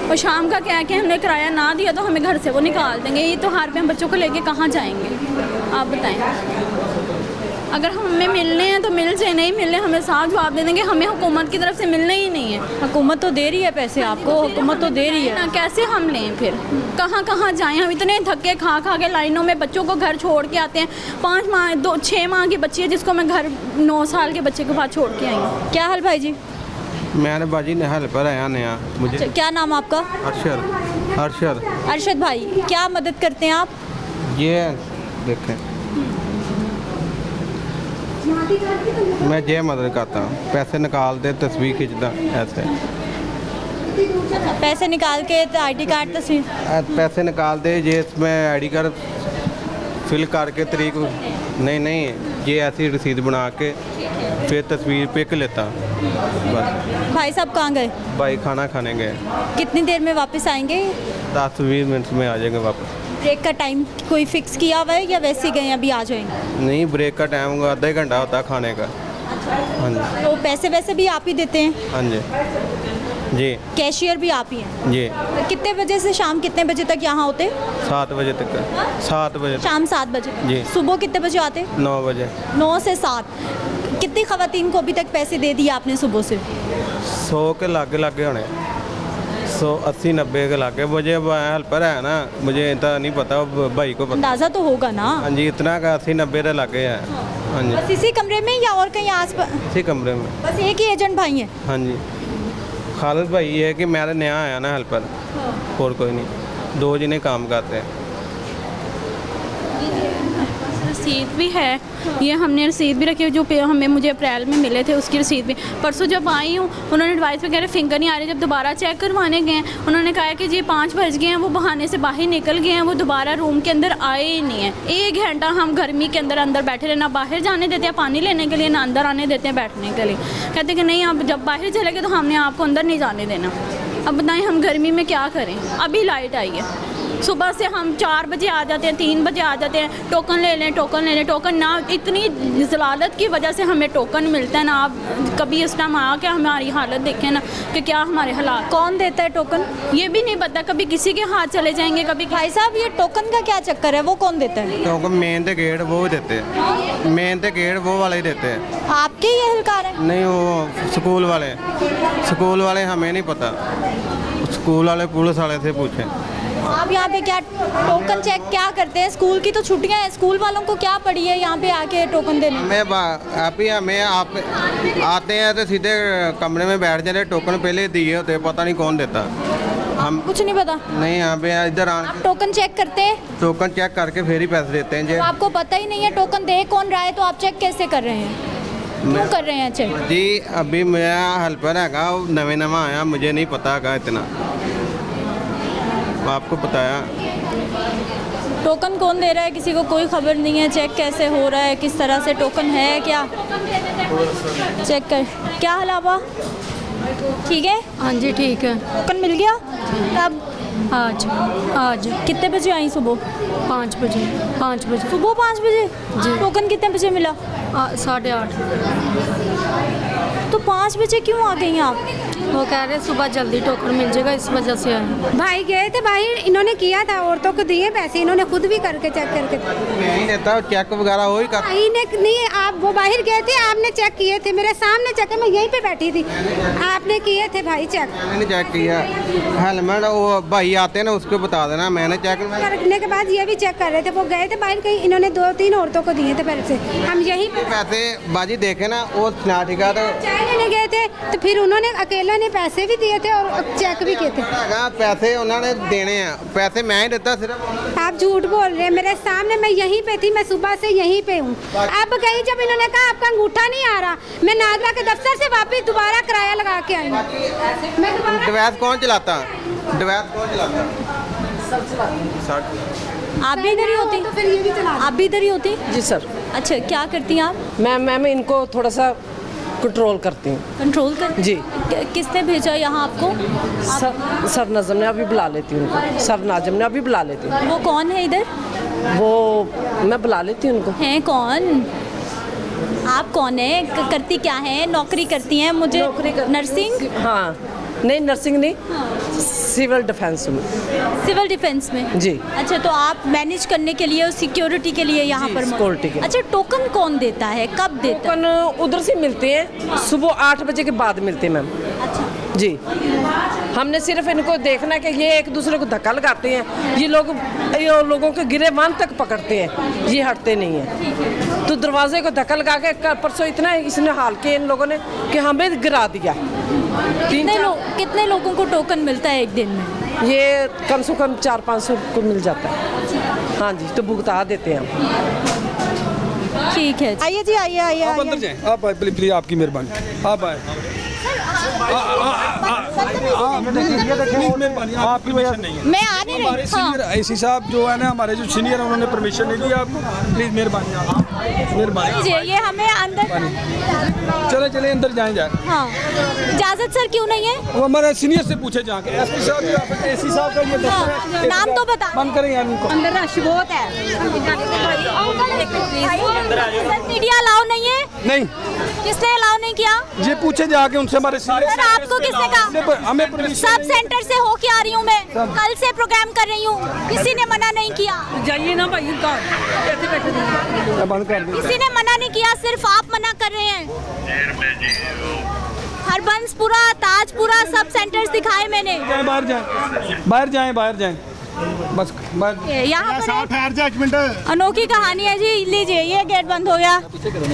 और शाम का क्या कि हमने किराया ना दिया तो हमें घर से वो निकाल देंगे। ये त्योहार पे हम बच्चों को लेके कहाँ जाएंगे, आप बताएं। अगर हमें मिलने हैं तो मिल जाए, नहीं मिलने हमें साफ जवाब दे देंगे, हमें हुकूमत की तरफ से मिलने ही नहीं है। हुकूमत तो दे रही है पैसे आपको, हुकूमत तो दे रही है ना, कैसे हम लें फिर? कहाँ कहाँ जाएं? हम इतने धक्के खा खा के लाइनों में बच्चों को घर छोड़ के आते हैं। 5 माह 6 माह की बच्ची है जिसको मैं घर 9 साल के बच्चे के पास छोड़ के आई हूँ। क्या हाल भाई जी? मैंने बाजी ने हेल्पर आया नया मुझे। अच्छा, क्या नाम आपका? अरशद। अरशद भाई, क्या मदद करते हैं आप? ये देखें, मैं ये मदद करता हूँ, पैसे निकाल दे, तस्वीर खींचता ऐसे। पैसे निकाल के ID कार्ड, तस्वीर? पैसे निकाल दे, ये इसमें ID कार्ड फिल करके तरीक नहीं ये ऐसी रसीद बना के फिर तस्वीर पिक लेता बस। भाई साहब कहाँ गए? भाई खाना खाने गए। कितनी देर में वापस आएंगे? 10-20 मिनट में आ जाएंगे वापस। ब्रेक का टाइम कोई फिक्स किया हुआ है या वैसे ही गए अभी आ जाएंगे? नहीं, ब्रेक का टाइम आधा ही घंटा होता है खाने का। हाँ जी। तो पैसे वैसे भी आप ही देते हैं? हाँ जी जी। कैशियर भी आप ही हैं? जी। कितने बजे से शाम कितने बजे तक यहाँ होते? 7 बजे तक। 7 बजे शाम 7 बजे? जी। सुबह कितने बजे आते? 9 बजे। 9 से 7। कितनी खवातीन को अभी तक पैसे दे दिए आपने सुबह से? 100 के लागे होने, 180-90 के लागे। मुझे हेल्पर है ना, मुझे इतना नहीं पता, भाई को पता। अंदाज़ा तो होगा ना? हाँ जी, इतना का 80-90 के लागे है। हाँ जी। बस इसी कमरे में या और कहीं आस पास? इसी कमरे में। बस एक ही एजेंट भाई हैं? हाँ जी। खालिद भाई ये है कि मेरा नया आया ना हेल्पर, और कोई नहीं, 2 जने काम करते हैं। रसीद भी है, ये हमने रसीद भी रखी है जो हमें मुझे अप्रैल में मिले थे, उसकी रसीद भी। परसों जब आई हूँ उन्होंने एडवाइस वगैरह फिंगर नहीं आ रही, जब दोबारा चेक करवाने गए हैं उन्होंने कहा कि जी 5 बज गए हैं, वो बहाने से बाहर निकल गए हैं, वो दोबारा रूम के अंदर आए ही नहीं है। 1 घंटा हम गर्मी के अंदर बैठे रहे, ना बाहर जाने देते हैं पानी लेने के लिए, ना अंदर आने देते हैं बैठने के लिए। कहते कि नहीं, आप जब बाहर चले गए तो हमने आपको अंदर नहीं जाने देना। अब बताएं हम गर्मी में क्या करें? अभी लाइट आई है, सुबह से हम 4 बजे आ जाते हैं, 3 बजे आ जाते हैं, टोकन ले लें, टोकन ना, इतनी जलालत की वजह से हमें टोकन मिलता है ना। आप कभी इस टाइम आके हमारी हालत देखें ना कि क्या हमारे हालात। कौन देता है टोकन? ये भी नहीं पता, कभी किसी के हाथ चले जाएंगे, कभी। भाई साहब, ये टोकन का क्या चक्कर है? वो कौन देता है टोकन? मेन तो गेट वो देते हैं, मेन तो गेट वो वाले ही देते हैं। आपके ये एहलकार है? नहीं, वो स्कूल वाले हमें नहीं पता, स्कूल वाले पुलिस वाले से पूछें। आप यहाँ पे क्या टोकन चेक क्या करते हैं? स्कूल की तो छुट्टियां हैं, स्कूल वालों को क्या पड़ी है यहाँ पे आके टोकन देने? हमें आप आते हैं तो सीधे कमरे में बैठ जाते, टोकन पहले दिए होते, पता नहीं कौन देता। हम कुछ नहीं पता? नहीं, यहाँ पे इधर आप टोकन चेक करते हैं? टोकन चेक करके फिर ही पैसे देते हैं। तो आपको पता ही नहीं है टोकन दे कौन रहा है, तो आप चेक कैसे कर रहे हैं? क्यों कर रहे हैं चेक? जी, अभी मेरा हेल्पर है, नवा आया, मुझे नहीं पता है इतना, आपको बताया। टोकन कौन दे रहा है किसी को कोई खबर नहीं है, चेक कैसे हो रहा है, किस तरह से टोकन है क्या चेक कर। क्या हाल आपा? ठीक है? हाँ जी ठीक है। टोकन मिल गया? कब? आज। कितने बजे आई सुबह? 5 बजे। सुबह 5 बजे जी। टोकन कितने बजे मिला? 8:30। तो 5 बजे क्यों आ गई आप? वो कह रहे सुबह जल्दी टोकन मिल जाएगा, इस वजह से आए। भाई गए थे बाहर, इन्होंने किया था, औरतों को दिए पैसे, इन्होंने खुद भी करके चेक करके नहीं देता, चेक वगैरह वही कर। नहीं, आप वो बाहर गए थे, आपने चेक किए थे, मेरे सामने चेक है, मैं यहीं पे बैठी थी, आपने किए थे भाई चेक। मैंने चेक किया, हेलमेट वो भाई आते हैं ना, उसको बता देना, मैंने चेक रखने के बाद ये भी चेक कर रहे थे। वो गए थे बाहर कहीं, इन्होंने 2-3 औरतों को दिए थे पैसे, हम यहीं पे पैसे बाजी देखे ना, वो ठीक है। तो चाय लेने गए थे, तो फिर उन्होंने अकेला ने पैसे भी दिए थे और चेक भी किए थे। पैसे उन्होंने देने हैं, पैसे मैं ही देता सिर्फ। आप झूठ बोल रहे हैं, मेरे सामने, मैं यहीं पे थी, मैं सुबह से यहीं पे हूँ। अब गई जब इन्होंने कहा आपका अंगूठा नहीं आ रहा, मैं नादरा के दफ्तर से वापस दोबारा किराया लगा के आई। डिवाइस कौन चलाता? आप भी इधर ही होती? तो फिर ये भी चला। आप भी इधर ही होती? जी सर। अच्छा, क्या करती हैं आप? मैम इनको थोड़ा सा कंट्रोल करती हूँ। कंट्रोल कर जी। किसने भेजा यहाँ आपको? सर नाजम ने अभी बुला लेती हूँ उनको, सर नाजम ने अभी बुला लेती हूँ। वो कौन है इधर? वो मैं बुला लेती हूँ उनको। हैं कौन? आप कौन है? करती क्या है? नौकरी करती हैं? मुझे नर्सिंग? हाँ नहीं, नर्सिंग नहीं, सिविल डिफेंस में। सिविल डिफेंस में जी। अच्छा, तो आप मैनेज करने के लिए और सिक्योरिटी के लिए यहाँ पर सिक्योरिटी के। अच्छा, टोकन कौन देता है, कब देता है? टोकन उधर से मिलते हैं, सुबह 8 बजे के बाद मिलते हैं मैम। अच्छा जी। हमने सिर्फ इनको देखना है कि ये एक दूसरे को धक्का लगाते हैं, ये लोगों के गिरेबान तक पकड़ते हैं, ये हटते नहीं हैं। तो दरवाजे को धक्का लगा के परसों इतना इसने हाल के इन लोगों ने कि हमें गिरा दिया। कितने लोगों को टोकन मिलता है एक दिन में? ये कम से कम 400-500 को मिल जाता है। हाँ जी, तो भुगता देते हैं हम। ठीक है, आइए जी, आइए आइए। आप अंदर जाएं, आप आए, प्लीज आपकी मेहरबानी, आप आए। आपकी वजह से नहीं है। मैं आ नहीं रही। हमारे सीनियर आईसी साहब जो है ना, हमारे जो सीनियर उन्होंने परमिशन नहीं दी आपको। प्लीज मेहरबानी, मेहरबानी। ये हमें अंदर चले अंदर जाए। हाँ, इजाजत सर क्यों नहीं है? वो हमारे सीनियर से पूछे जाके। एसपी साहब या फिर एसी साहब का ये दफ्तर है। नाम तो बता। बंद करें यार इनको। अंदर रश बहुत है। मीडिया अलाउ नहीं है? नहीं। किसने अलाउ नहीं किया? ये पूछे जाके उनसे हमारे सीनियर। सर आपको किसने कहा? हमें सब सेंटर से होके आ रही हूँ मैं, कल से प्रोग्राम कर रही हूँ, किसी ने मना नहीं किया। जाइए ना भाई, बंद कर दो। किसी ने मना नहीं किया, सिर्फ आप मना कर रहे हैं। हरबंसपुरा, ताजपुरा सब सेंटर्स दिखाए मैंने। बाहर जाएं बस। यहाँ पर अनोखी कहानी है जी। लीजिए, ये गेट बंद हो गया।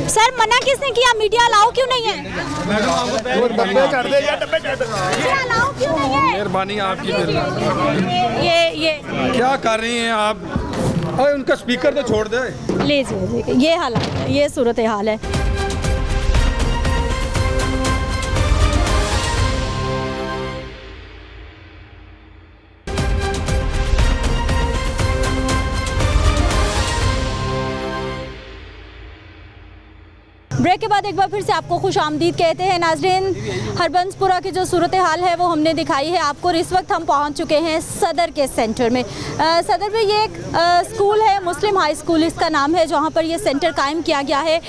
सर मना किसने किया? मीडिया अलाउ क्यों नहीं है? अलाउ क्यों नहीं है? मेहरबानी आपकी। ये क्या कर रही हैं आप? अरे उनका स्पीकर तो छोड़ दे। लीजिए, ये हालात है, ये सूरत हाल है। ब्रेक के बाद एक बार फिर से आपको खुश आमदीद कहते हैं नाजरीन। हरबंसपुरा की जो सूरत हाल है वो हमने दिखाई है आपको। इस वक्त हम पहुंच चुके हैं सदर के सेंटर में। सदर में ये एक स्कूल है, मुस्लिम हाई स्कूल इसका नाम है, जहां पर ये सेंटर कायम किया गया है।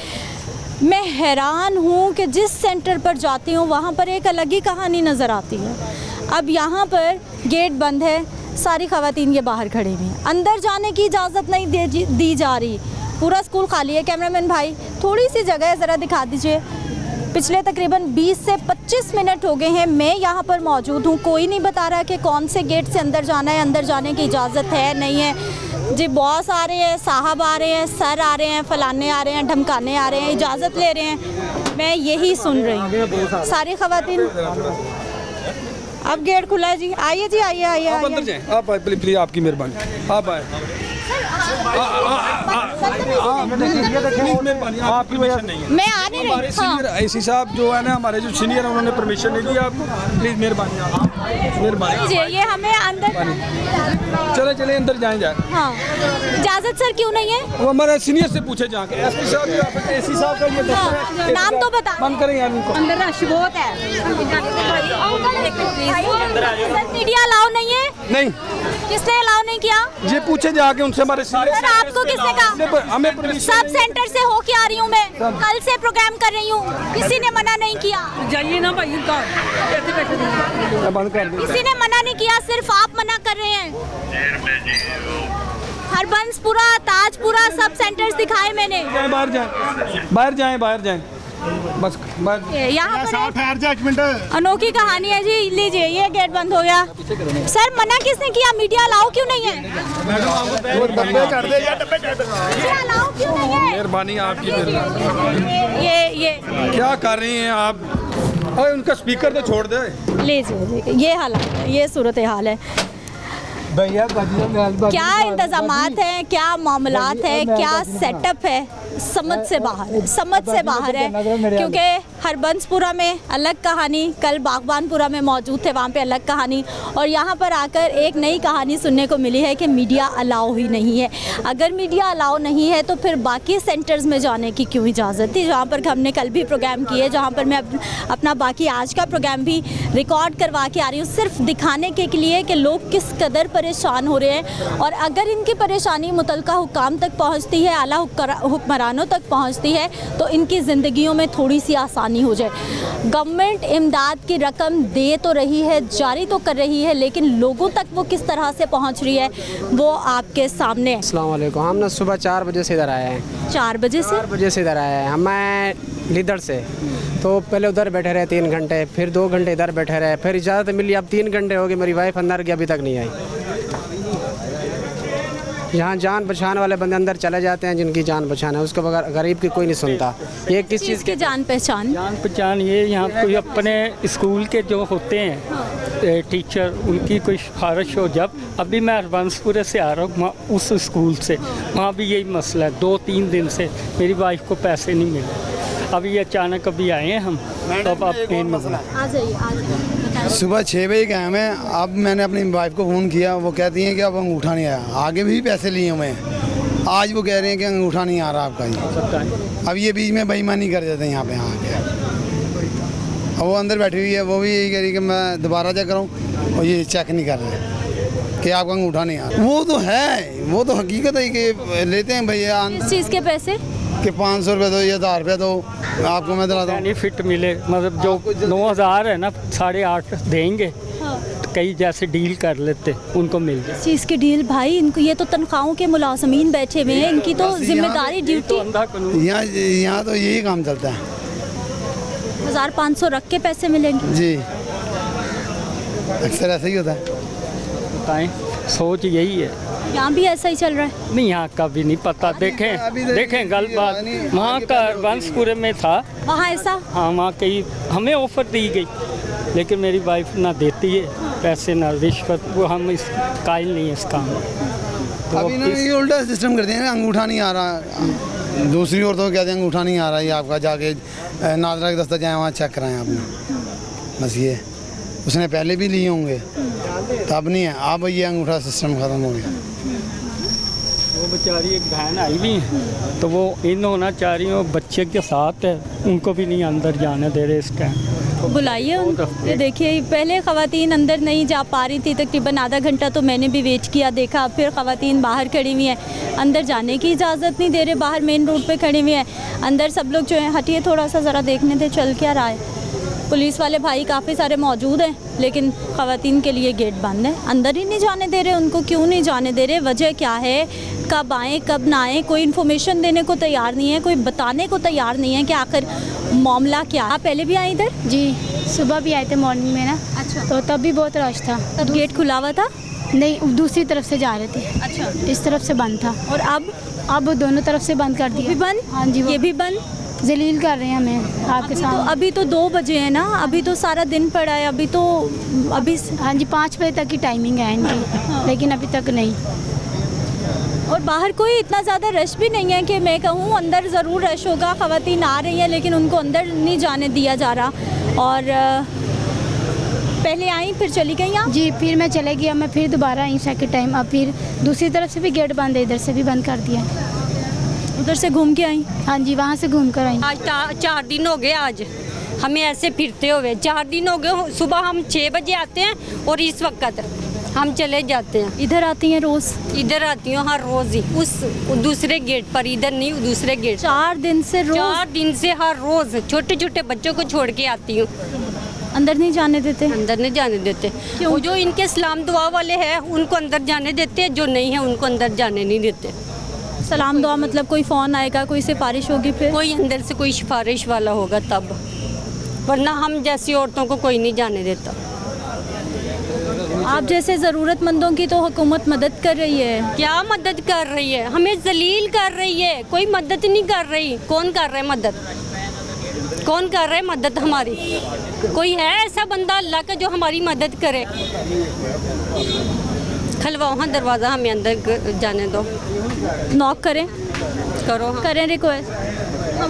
मैं हैरान हूं कि जिस सेंटर पर जाती हूं वहां पर एक अलग ही कहानी नज़र आती है। अब यहाँ पर गेट बंद है, सारी ख़वातीन ये बाहर खड़ी हुई हैं, अंदर जाने की इजाज़त नहीं दी जा रही। पूरा स्कूल खाली है। कैमरामैन भाई थोड़ी सी जगह ज़रा दिखा दीजिए। पिछले तकरीबन 20 से 25 मिनट हो गए हैं मैं यहाँ पर मौजूद हूँ, कोई नहीं बता रहा कि कौन से गेट से अंदर जाना है, अंदर जाने की इजाज़त है नहीं है। जी बॉस आ रहे हैं, साहब आ रहे हैं, सर आ रहे हैं, फलाने आ रहे हैं, ढमकाने आ रहे हैं, इजाज़त ले रहे हैं, मैं यही सुन रही हूँ। सारी ख़वातीन अब गेट खुला है जी। आइए जी, आइए आइए। आप अंदर जाएं, आप आए, प्लीज आपकी मेहरबानी, आप आए। आपकी वजह से नहीं है। मैं आ नहीं रही। हमारे सीनियर आईसी साहब जो है ना, हमारे जो सीनियर है उन्होंने परमिशन नहीं दी आपको। प्लीज मेहरबानी। ये हमें अंदर चले अंदर जाए। हाँ, इजाज़त सर क्यों नहीं है? वो हमारे सीनियर से पूछे जाके। एसपी साहब या फिर एसी साहब का ये दफ्तर है। नाम तो बता। बंद करें यार इनको। अंदर रश बहुत है। मीडिया अलाउ नहीं है? नहीं। किसने अलाउ नहीं किया? ये पूछे जाके उनसे हमारे सीनियर। सर आपको किसने कहा? हमें सब सेंटर से होके आ रही हूँ मैं, कल से प्रोग्राम कर रही हूँ, किसी ने मना नहीं किया। जाइए ना भाई, बंद कर दो। किसी ने मना नहीं किया, सिर्फ आप मना कर रहे हैं। हरबंसपुरा, ताजपुरा सब सेंटर्स दिखाए मैंने। बाहर जाएं बस। यहाँ पर अनोखी कहानी है जी। लीजिए, ये गेट बंद हो गया। सर मना किसने किया? मीडिया अलाउ क्यों नहीं है? अलाउ क्यों नहीं है? मेहरबानी आपकी। ये क्या कर रही हैं आप? अरे उनका स्पीकर तो छोड़ दे। लीजिए, ये हालात है, ये सूरत हाल है। क्या इंतजामात हैं, क्या मामलात है, क्या सेटअप है, समझ से बाहर है, समझ से बाहर है, क्योंकि हरबंसपुरा में अलग कहानी, कल बागबानपुरा में मौजूद थे, वहाँ पे अलग कहानी, और यहाँ पर आकर एक नई कहानी सुनने को मिली है कि मीडिया अलाउ ही नहीं है। अगर मीडिया अलाउ नहीं है तो फिर बाकी सेंटर्स में जाने की क्यों इजाज़त थी, जहाँ पर हमने कल भी प्रोग्राम किए, जहाँ पर मैं अपना बाकी आज का प्रोग्राम भी रिकॉर्ड करवा के आ रही हूँ, सिर्फ दिखाने के लिए कि लोग किस कदर परेशान हो रहे हैं। और अगर इनकी परेशानी मुतलका हुकाम तक पहुँचती है, आला हुक्मरानों तक पहुँचती है, तो इनकी ज़िंदगियों में थोड़ी सी आसानी हो जाए। गवर्नमेंट इमदाद की रकम दे तो रही है, जारी तो कर रही है, लेकिन लोगों तक वो किस तरह से पहुँच रही है वो आपके सामने है। अस्सलाम वालेकुम। हम ना सुबह 4 बजे से इधर आए हैं। 4 बजे से? 4 बजे से इधर आए हैं। मैं लीदर से, तो पहले उधर बैठे रहे 3 घंटे, फिर 2 घंटे इधर बैठे रहे, फिर इजाज़त मिली, अब 3 घंटे हो गए, मेरी वाइफ अंदर की अभी तक नहीं आई। यहाँ जान बचाने वाले बंदे अंदर चले जाते हैं, जिनकी जान बचाना है, उसके बगैर गरीब की कोई नहीं सुनता। ये किस चीज़ की जान पहचान? जान पहचान ये यहाँ कोई अपने स्कूल के जो होते हैं टीचर, उनकी कोई सिफारिश हो। जब अभी मैं हरबंसपुरे से आ रहा हूँ उस स्कूल से, वहाँ भी यही मसला है, 2-3 दिन से मेरी वाइफ को पैसे नहीं मिले। अभी अचानक अभी आए हैं हम, तो अब सुबह 6 बजे गए मैं। अब मैंने अपनी वाइफ को फ़ोन किया, वो कहती हैं कि अब अंगूठा नहीं आया। आगे भी पैसे लिए हुए हैं, आज वो कह रहे हैं कि अंगूठा नहीं आ रहा आपका ही। अब ये बीच में बेईमानी कर देते हैं यहाँ पे आके। अब वो अंदर बैठी हुई है, वो भी यही कह रही कि मैं दोबारा चेक कराऊँ, और ये चेक नहीं कर रहे कि आपका अंगूठा नहीं आ रहा। वो तो है, वो तो हकीकत है कि लेते हैं भैया। किस चीज़ के पैसे? कि 500 रुपये दो या 1000 रुपये दो, आपको मैं दिलाता हूँ। बेनिफिट मिले, मतलब जो 9000 है ना, 8.5 देंगे। कई जैसे डील कर लेते, उनको मिल जाए। चीज़ की डील भाई, इनको ये तो तनख्वाहों के मुलाजमीन बैठे हुए हैं, इनकी तो जिम्मेदारी ड्यूटी। यहाँ तो यही काम चलता है। 1500 रख के पैसे मिलेंगे जी, अक्सर ऐसा ही होता है। बताएं, सोच यही है। यहाँ भी ऐसा ही चल रहा है? नहीं, यहाँ का भी नहीं पता। देखें गल बात वहाँ का हरबंसपुरे में था, वहाँ ऐसा। हाँ, वहाँ कई हमें ऑफर दी गई, लेकिन मेरी वाइफ ना देती है पैसे ना रिश्वत, वो हम इस कायल नहीं है इस काम में। तो अभी ना ये उल्टा सिस्टम करते हैं, अंगूठा नहीं आ रहा। दूसरी औरतों को कहते हैं अंगूठा नहीं आ रहा, ये आपका जाके नादरा के दस्ता जाए वहाँ चेक कराएं अपना। बस ये उसने पहले भी लिए होंगे, तब नहीं है, अब ये अंगूठा सिस्टम ख़त्म हो गया। वो बेचारी एक बहन आई भी, तो वो इन होना चाह रही हो, बच्चे के साथ है, उनको भी नहीं अंदर जाने दे रहे इस टाइम। बुलाइए ये देखिए, पहले ख़वातीन अंदर नहीं जा पा रही थी, तकरीबन आधा घंटा तो मैंने भी वेट किया, देखा, फिर ख़वातीन बाहर खड़ी हुई हैं, अंदर जाने की इजाज़त नहीं दे रहे, बाहर मेन रोड पे खड़ी हुई हैं। अंदर सब लोग जो हैं, हटिए थोड़ा सा ज़रा देखने दे चल क्या रहा है। पुलिस वाले भाई काफ़ी सारे मौजूद हैं, लेकिन ख़वातीन के लिए गेट बंद है, अंदर ही नहीं जाने दे रहे। उनको क्यों नहीं जाने दे रहे, वजह क्या है, कब आएँ कब ना आएँ, कोई इन्फॉर्मेशन देने को तैयार नहीं है, कोई बताने को तैयार नहीं है कि आखिर मामला क्या। आप पहले भी आए इधर? जी, सुबह भी आए थे मॉर्निंग में ना। अच्छा। तो तब भी बहुत रश था। तब गेट खुला हुआ था? नहीं, दूसरी तरफ से जा रहे थे। अच्छा। इस तरफ से बंद था। और अब दोनों तरफ से बंद कर दिया। भी बंद? हाँ जी, ये भी बंद। जलील कर रहे हैं हमें आपके साथ। अभी तो 2 बजे है ना, अभी तो सारा दिन पड़ा है, अभी हाँ जी 5 बजे तक की टाइमिंग है इनकी, लेकिन अभी तक नहीं। और बाहर कोई इतना ज़्यादा रश भी नहीं है कि मैं कहूँ, अंदर ज़रूर रश होगा, ख़वातीन आ रही हैं, लेकिन उनको अंदर नहीं जाने दिया जा रहा। और पहले आई फिर चली गई आप? जी, फिर मैं चले गया, मैं फिर दोबारा आई सेकंड टाइम। अब फिर दूसरी तरफ से भी गेट बंद है, इधर से भी बंद कर दिया। उधर से घूम के आई? हाँ जी, वहाँ से घूम कर आई। आज 4 दिन हो गए, आज हमें ऐसे फिरते हुए 4 दिन हो गए। सुबह हम 6 बजे आते हैं और इस वक्त हम चले जाते हैं। इधर आती हैं रोज़? इधर आती हूँ हर रोज़ ही, उस दूसरे गेट पर, इधर नहीं, दूसरे गेट। 4 दिन से रोज़? 4 दिन से हर रोज़ छोटे छोटे बच्चों को छोड़ के आती हूँ। अंदर नहीं जाने देते? अंदर नहीं जाने देते। वो जो इनके सलाम दुआ वाले हैं उनको अंदर जाने देते हैं, जो नहीं है उनको अंदर जाने नहीं देते। सलाम दुआ मतलब कोई फ़ोन आएगा, कोई सिफारिश होगी, फिर कोई अंदर से कोई सिफारिश वाला होगा तब, वरना हम जैसी औरतों को कोई नहीं जाने देता। आप जैसे ज़रूरतमंदों की तो हुकूमत मदद कर रही है। क्या मदद कर रही है? हमें जलील कर रही है, कोई मदद नहीं कर रही। कौन कर रहा है मदद? कौन कर रहा है मदद हमारी? कोई है ऐसा बंदा अल्लाह का जो हमारी मदद करे? खलवाओ हाँ दरवाज़ा, हमें अंदर जाने दो। नॉक करें? करो करें रिक्वेस्ट।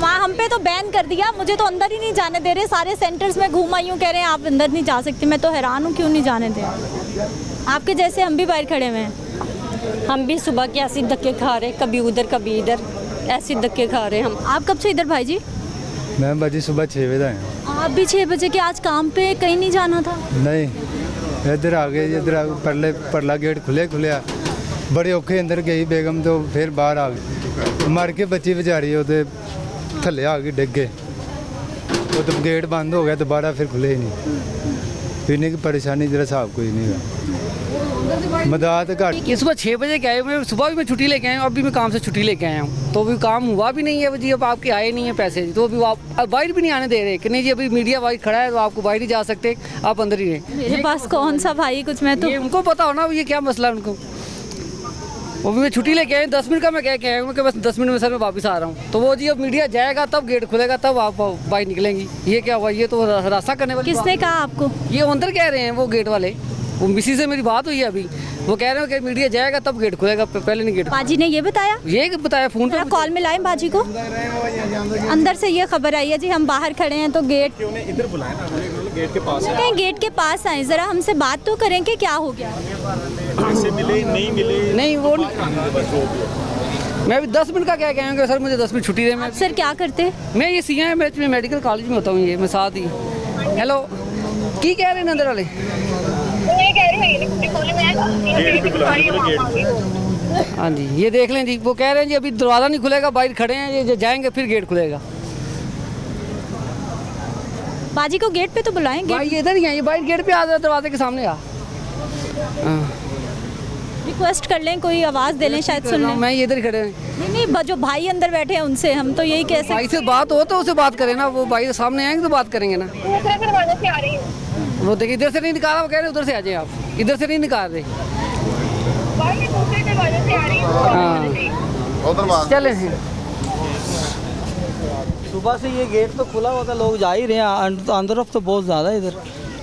हम पे तो बैन कर दिया, मुझे तो अंदर ही नहीं जाने दे रहे। सारे सेंटर्स में घूम आई हूँ, कह रहे हैं आप अंदर नहीं जा सकते। मैं तो हैरान हूँ क्यों नहीं जाने दे। आपके जैसे हम भी बाहर खड़े हुए हैं। हम भी सुबह के ऐसे धक्के खा रहे, कभी उधर कभी इधर, ऐसे धक्के खा रहे हम। आप कब से इधर भाई जी? मैं बजी सुबह 6 बजे आया। आप भी 6 बजे के आज काम पे कहीं नहीं जाना था? नहीं, इधर आ गए, इधर परला गेट खुले बड़े औखे अंदर गई बेगम, तो फिर बाहर आ गई मर के बच्ची बेचारी ਉਹਦੇ थले आ गई, डिग गए। वो तो गेट बंद हो गया, दोबारा फिर खुले ही नहीं। पीने की परेशानी जरा हिसाब कोई नहीं है। मदद घट। ये सुबह 6 बजे के आए, मैं सुबह भी मैं छुट्टी लेके आया हूँ, अभी मैं काम से छुट्टी लेके आया हूँ, तो अभी काम हुआ भी नहीं है जी। अब आपके आए नहीं है पैसे, तो अभी आप बाहर भी नहीं आने दे रहे कि नहीं जी अभी मीडिया बाहर खड़ा है, तो आपको बाहर ही जा सकते, आप अंदर ही रहे। मेरे पास कौन सा भाई कुछ, मैं तो उनको पता होना ये क्या मसला है उनको। वो भी मैं छुट्टी लेके आया, 10 मिनट का मैं कह के आया हूँ कि बस 10 मिनट में सर मैं वापस आ रहा हूँ। तो वो जी अब मीडिया जाएगा तब गेट खुलेगा, तब आप बाहर निकलेंगी। ये क्या हुआ, ये तो रास्ता करने वाली। किसने कहा आपको? ये अंदर कह रहे हैं वो गेट वाले, वो मिसी से मेरी बात हुई है अभी, वो कह रहे हो कि मीडिया जाएगा तब गेट खुलेगा, पहले नहीं गेट। बाजी ने ये बताया? ये बताया फ़ोन पे। कॉल मिलाएं बाजी को। अंदर से ये खबर आई है जी हम बाहर खड़े हैं, तो गेट इधर बुलाएं ना, गेट के पास कहीं गेट के पास आए, जरा हमसे बात तो करें कि क्या हो गया। पैसे मिले नहीं मिले? नहीं, वो मैं अभी 10 मिनट का क्या कहेंगे सर, मुझे 10 मिनट छुट्टी दे। सर क्या करते? मैं ये CMH में मेडिकल कॉलेज में होता हूँ, ये मैं साथ ही। हेलो, की कह रहे हैं अंदर वाले? हाँ जी, ये देख लें जी, वो कह रहे हैं जी अभी दरवाज़ा नहीं खुलेगा, बाहर खड़े हैं, ये जाएंगे फिर गेट खुलेगा। बाजी को गेट पे तो बुलाएंगे। भाई ये इधर ही है, ये बाहर गेट पे आ जाए, दरवाजे के सामने आ। रिक्वेस्ट कर लें, कोई आवाज़ दे लें, शायद सुन लें। मैं ये इधर खड़े हैं। नहीं, जो भाई अंदर बैठे हैं उनसे हम तो यही कह सकते हैं। भाई से बात हो तो उसे बात करें ना, वो भाई सामने आएंगे तो बात करेंगे ना। वो देखिए इधर से नहीं निकाला, वो कह रहे उधर से आ जाए, आप इधर से नहीं निकाल रहे। हाँ चले सुबह से ये गेट तो खुला हुआ था, लोग जा ही रहे हैं, अंदर तो बहुत ज़्यादा है इधर,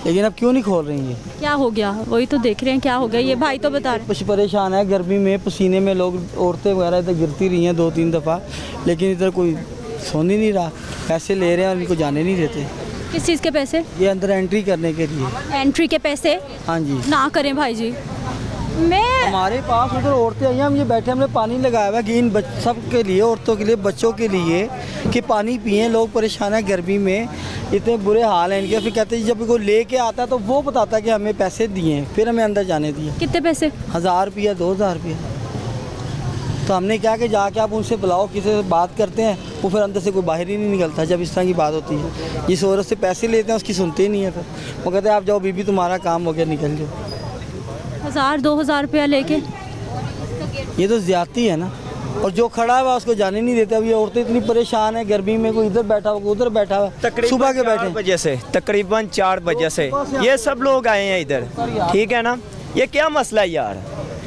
लेकिन अब क्यों नहीं खोल रही है? क्या हो गया, वही तो देख रहे हैं क्या हो गया। ये भाई तो बता रहे कुछ परेशान है, गर्मी में पसीने में लोग, औरतें वगैरह इधर गिरती रही हैं 2-3 दफ़ा, लेकिन इधर कोई सुन ही नहीं रहा। पैसे ले रहे हैं और इनको जाने नहीं देते। किस चीज़ के पैसे? ये अंदर एंट्री करने के लिए। एंट्री के पैसे? हाँ जी। ना करें भाई जी। हमारे पास उधर औरतें आई हैं, हम ये बैठे, हमने पानी लगाया हुआ कि इन सब के लिए, औरतों के लिए, बच्चों के लिए कि पानी पिएं। लोग परेशान हैं गर्मी में, इतने बुरे हाल हैं इनके। फिर कहते हैं जब कोई लेके आता है तो वो बताता है कि हमें पैसे दिए, फिर हमें अंदर जाने दिए। कितने पैसे? 1000 रुपया, 2000 रुपया। तो हमने क्या कि जाके आप उनसे बुलाओ, किसी से बात करते हैं, वो फिर अंदर से कोई बाहर ही नहीं निकलता जब इस तरह की बात होती है। जिस औरत से पैसे लेते हैं उसकी सुनते ही नहीं है, फिर वो कहते हैं आप जाओ बीबी, तुम्हारा काम हो गया, निकल जाओ। 1000-2000 रुपया लेके, ये तो ज्यादती है ना। और जो खड़ा हुआ उसको जाने नहीं देते। अब ये औरतें इतनी परेशान है गर्मी में, कोई इधर बैठा हुआ, कोई उधर बैठा हुआ, सुबह के बैठे बजे से तकरीबन 4 बजे से ये सब लोग आए हैं इधर, ठीक है ना। ये क्या मसला है यार,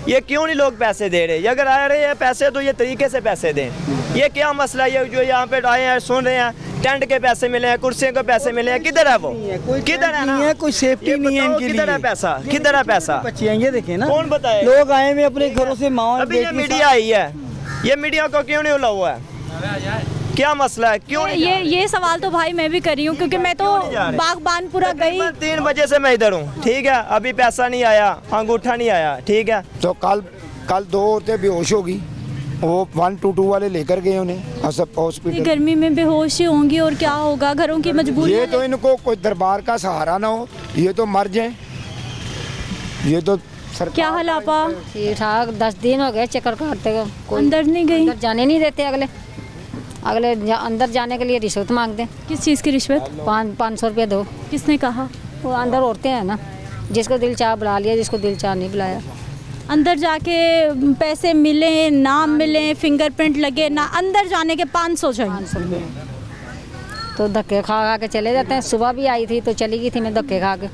ये क्यों नहीं लोग पैसे दे रहे? अगर आ रहे हैं पैसे तो ये तरीके से पैसे दें। ये क्या मसला है, जो यहाँ पे आए हैं सुन रहे हैं, टेंट के पैसे मिले हैं, कुर्सियों के पैसे मिले हैं, किधर है वो? किधर है ना? कोई सेफ्टी नहीं है इनके लिए। किधर है पैसा, किधर है पैसा? बच्चे हैं ये देखे ना, कौन बताए? लोग आए हुए अपने घरों से, माँ अभी ये मीडिया आई है, ये मीडिया को क्यों नहीं उला हुआ है? क्या मसला है, क्यों नहीं? ये सवाल तो भाई मैं भी कर रही हूँ, क्योंकि मैं तो बागबानपुरा गई। 3 बजे से मैं इधर हूँ, ठीक है। अभी पैसा नहीं आया, अंगूठा नहीं आया, ठीक है। तो कल 2 औरतें बेहोश होगी, वो 122 वाले लेकर गए उन्हें हॉस्पिटल। गर्मी में बेहोश होंगी और क्या होगा, घरों की मजबूरी। ये तो इनको कोई दरबार का सहारा ना हो, ये तो मर जाए। ये तो क्या हाल आपा? ठीक ठाक, 10 दिन हो गए चक्कर काटते को। अंदर नहीं गई? अंदर जाने नहीं देते। अगले अंदर जाने के लिए रिश्वत मांगते हैं। किस चीज़ की रिश्वत? 500 रुपया दो। किसने कहा? वो अंदर औरतें हैं ना, जिसको दिल चाह बुला लिया, जिसको दिल चाह नहीं बुलाया। अंदर जाके पैसे मिले ना मिले, फिंगरप्रिंट लगे ना, अंदर जाने के 500 चाहिए। 500 रुपये तो धक्के खा के चले जाते हैं। सुबह भी आई थी तो चली गई थी मैं धक्के खा के,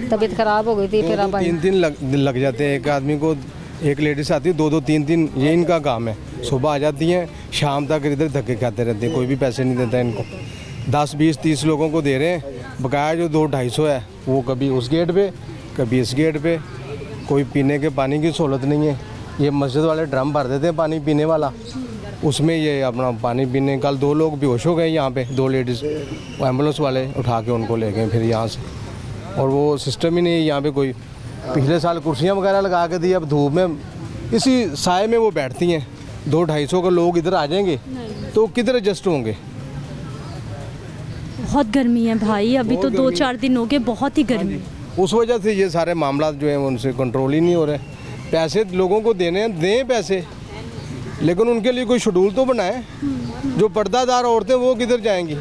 तबीयत खराब हो गई थी। फिर अब 3 दिन लग जाते हैं एक आदमी को, एक लेडीज आती है 2-2 3-3, ये इनका काम है। सुबह आ जाती हैं, शाम तक इधर धक्के खाते रहते हैं, कोई भी पैसे नहीं देता इनको। 10, 20, 30 लोगों को दे रहे हैं, बकाया जो 200-250 है वो कभी उस गेट पे कभी इस गेट पे। कोई पीने के पानी की सहूलत नहीं है। ये मस्जिद वाले ड्रम भर देते हैं पानी पीने वाला, उसमें ये अपना पानी पीने, कल 2 लोग बेहोश हो गए यहाँ पे, 2 लेडीज़, एम्बुलेंस वाले उठा के उनको ले गए फिर यहाँ से। और वो सिस्टम ही नहीं है यहाँ पे कोई। पिछले साल कुर्सियाँ वगैरह लगा के दी, अब धूप में इसी साए में वो बैठती हैं। 200-250 का लोग इधर आ जाएंगे तो किधर एडजस्ट होंगे? बहुत गर्मी है भाई, अभी तो 2-4 दिन हो गए, बहुत ही गर्मी। उस वजह से ये सारे मामला जो हैं उनसे कंट्रोल ही नहीं हो रहे। पैसे लोगों को देने हैं, दें पैसे, लेकिन उनके लिए कोई शेड्यूल तो बनाए। जो पर्दादार औरतें वो किधर जाएंगी?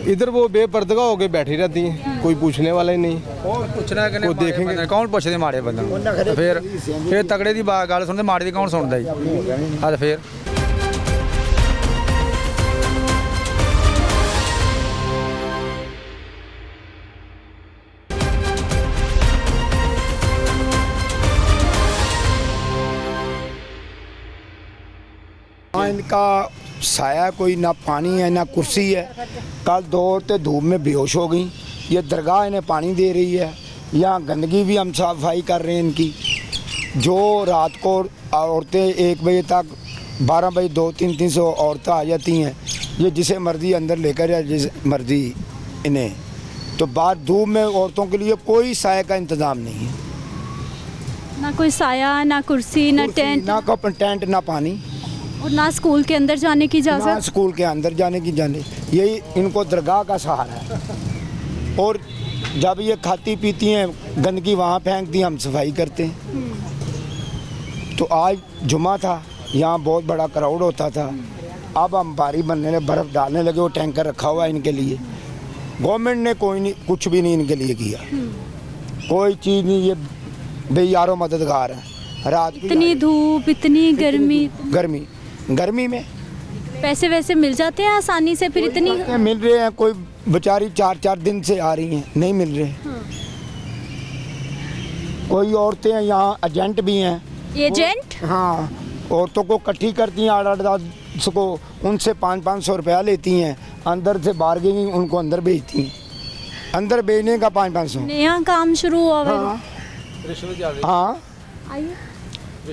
इधर वो बेपर्दा होके बैठी रहती हैं, कोई पूछने वाला ही नहीं। पूछना है वो देखेंगे कौन पूछते माड़े बंदे, फिर तगड़े की गल सुनते, माड़े की कौन सुनता जी? हाँ फिर इनका साया कोई ना पानी है ना कुर्सी है। कल 2 औरतें धूप में बेहोश हो गई। ये दरगाह इन्हें पानी दे रही है, यहाँ गंदगी भी हम सफाई कर रहे हैं इनकी। जो रात को औरतें 1 बजे तक 12 बजे 200-300 औरतें आ जाती हैं, ये जिसे मर्जी अंदर लेकर या जिस मर्जी इन्हें, तो बाहर धूप में औरतों के लिए कोई साया का इंतज़ाम नहीं है, ना कोई साया, ना कुर्सी, ना टेंट, ना कोई टेंट, ना पानी, और ना स्कूल के अंदर जाने की ना इजाज़त। स्कूल के अंदर जाने की जाने, यही इनको दरगाह का सहारा है। और जब ये खाती पीती हैं गंदगी वहाँ फेंकती हैं, हम सफाई करते हैं। तो आज जुमा था, यहाँ बहुत बड़ा क्राउड होता था। अब हम भारी बनने लगे, बर्फ़ डालने लगे, वो टैंकर रखा हुआ है इनके लिए। गवर्नमेंट ने कोई नहीं, कुछ भी नहीं इनके लिए किया, कोई चीज़ नहीं। ये बेयारो मददगार है। रात को इतनी धूप, इतनी गर्मी में पैसे वैसे मिल जाते हैं आसानी से? फिर इतनी मिल रहे हैं, कोई बेचारी 4-4 दिन से आ रही हैं, नहीं मिल रहे। कोई औरतें हैं यहाँ एजेंट भी हैं। एजेंट? हाँ, औरतों को इकट्ठी करती हैं 8-10 को, उनसे 500-500 रुपया लेती हैं, अंदर से बाहर गई उनको अंदर भेजती हैं, अंदर भेजने का 500-500। नया काम शुरू हुआ है। हाँ,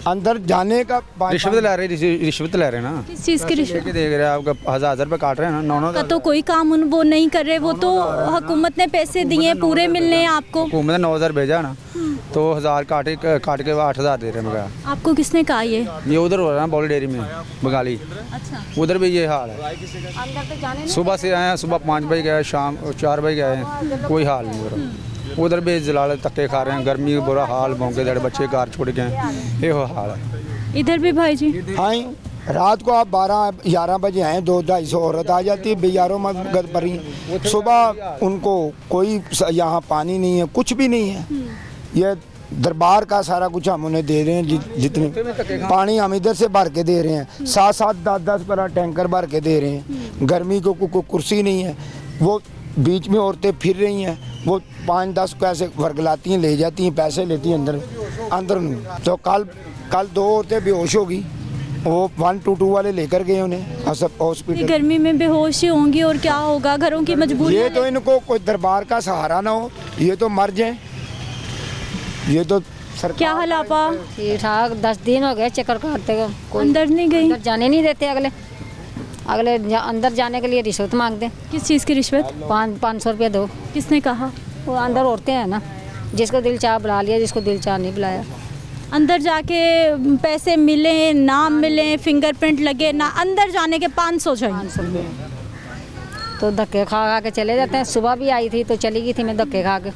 अंदर जाने का रिश्वत ले रहे ना। किस चीज़ की रिश्वत? देख रहे हैं आपका 1000 रुपये काट रहे हैं ना। 9 का तो कोई काम वो नहीं कर रहे, वो तो हुकूमत ने पैसे दिए पूरे मिलने हैं आपको। हुकूमत ने 9000 भेजा ना, तो 1000 काट के 8000 दे रहे हैं मगर। आपको किसने कहा ये उधर हो रहा है बॉली डेयरी में बंगाली। अच्छा। उधर भी ये हाल है। सुबह से आए हैं, सुबह 5 बजे गए, शाम 4 बजे गए, कोई हाल नहीं उधर। उधर भी जलाल धक्के खा रहे हैं, गर्मी का बुरा हाल, भौंके दड़े बच्चे घर छोड़ के ये हाल है इधर भी भाई जी। हाँ, रात को आप 12-11 बजे आए, 200-250 औरत आ जाती है बेयारों मत भरी। सुबह उनको कोई यहाँ पानी नहीं है, कुछ भी नहीं है। ये दरबार का सारा कुछ हम उन्हें दे रहे हैं, जितने पानी हम इधर से भर के दे रहे हैं, 7-7 10-10 पर टैंकर भर के दे रहे हैं। गर्मी को कुर्सी नहीं है, वो बीच में औरतें फिर रही हैं, वो 5-10 को ऐसे वर्गलाती हैं, ले जाती हैं, पैसे लेती हैं अंदर नहीं। तो कल 2 औरतें बेहोश हो गई, वो 122 वाले लेकर गए उन्हें हॉस्पिटल। गर्मी में बेहोश ही होंगी और क्या होगा, घरों की मजबूरी। ये तो इनको कोई दरबार का सहारा ना हो, ये तो मर जाए। ये तो क्या हाल आपा? ठीक ठाक, 10 दिन हो गए चक्कर काटते को। अंदर नहीं गई? अंदर जाने नहीं देते। अगले अंदर जाने के लिए रिश्वत मांगते। किस चीज़ की रिश्वत? 500 रुपया दो। किसने कहा? वो अंदर औरतें हैं ना, जिसको दिल चाह बुला लिया, जिसको दिल चाह नहीं बुलाया। अंदर जाके पैसे मिले, नाम मिले, फिंगरप्रिंट लगे ना, अंदर जाने के 500 चाहिए। 500 रुपये तो धक्के खा के चले जाते हैं। सुबह भी आई थी तो चली गई थी मैं धक्के खा के,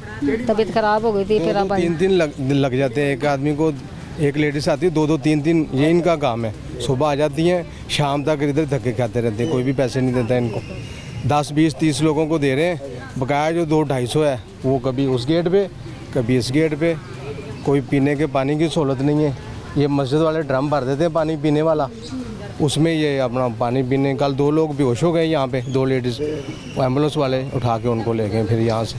तबीयत खराब हो गई थी। फिर अब 3 दिन लग जाते हैं एक आदमी को। एक लेडीज आती है 2-3 दिन, ये इनका काम है। सुबह आ जाती हैं, शाम तक इधर धक्के खाते रहते हैं, कोई भी पैसे नहीं देता इनको। 10-20-30 लोगों को दे रहे हैं, बकाया जो 200-250 है वो कभी उस गेट पे, कभी इस गेट पे। कोई पीने के पानी की सहूलत नहीं है। ये मस्जिद वाले ड्रम भर देते हैं पानी पीने वाला, उसमें ये अपना पानी पीने। कल 2 लोग बेहोश हो गए यहाँ पे, 2 लेडीज़, एम्बुलेंस वाले उठा के उनको ले गए फिर यहाँ से।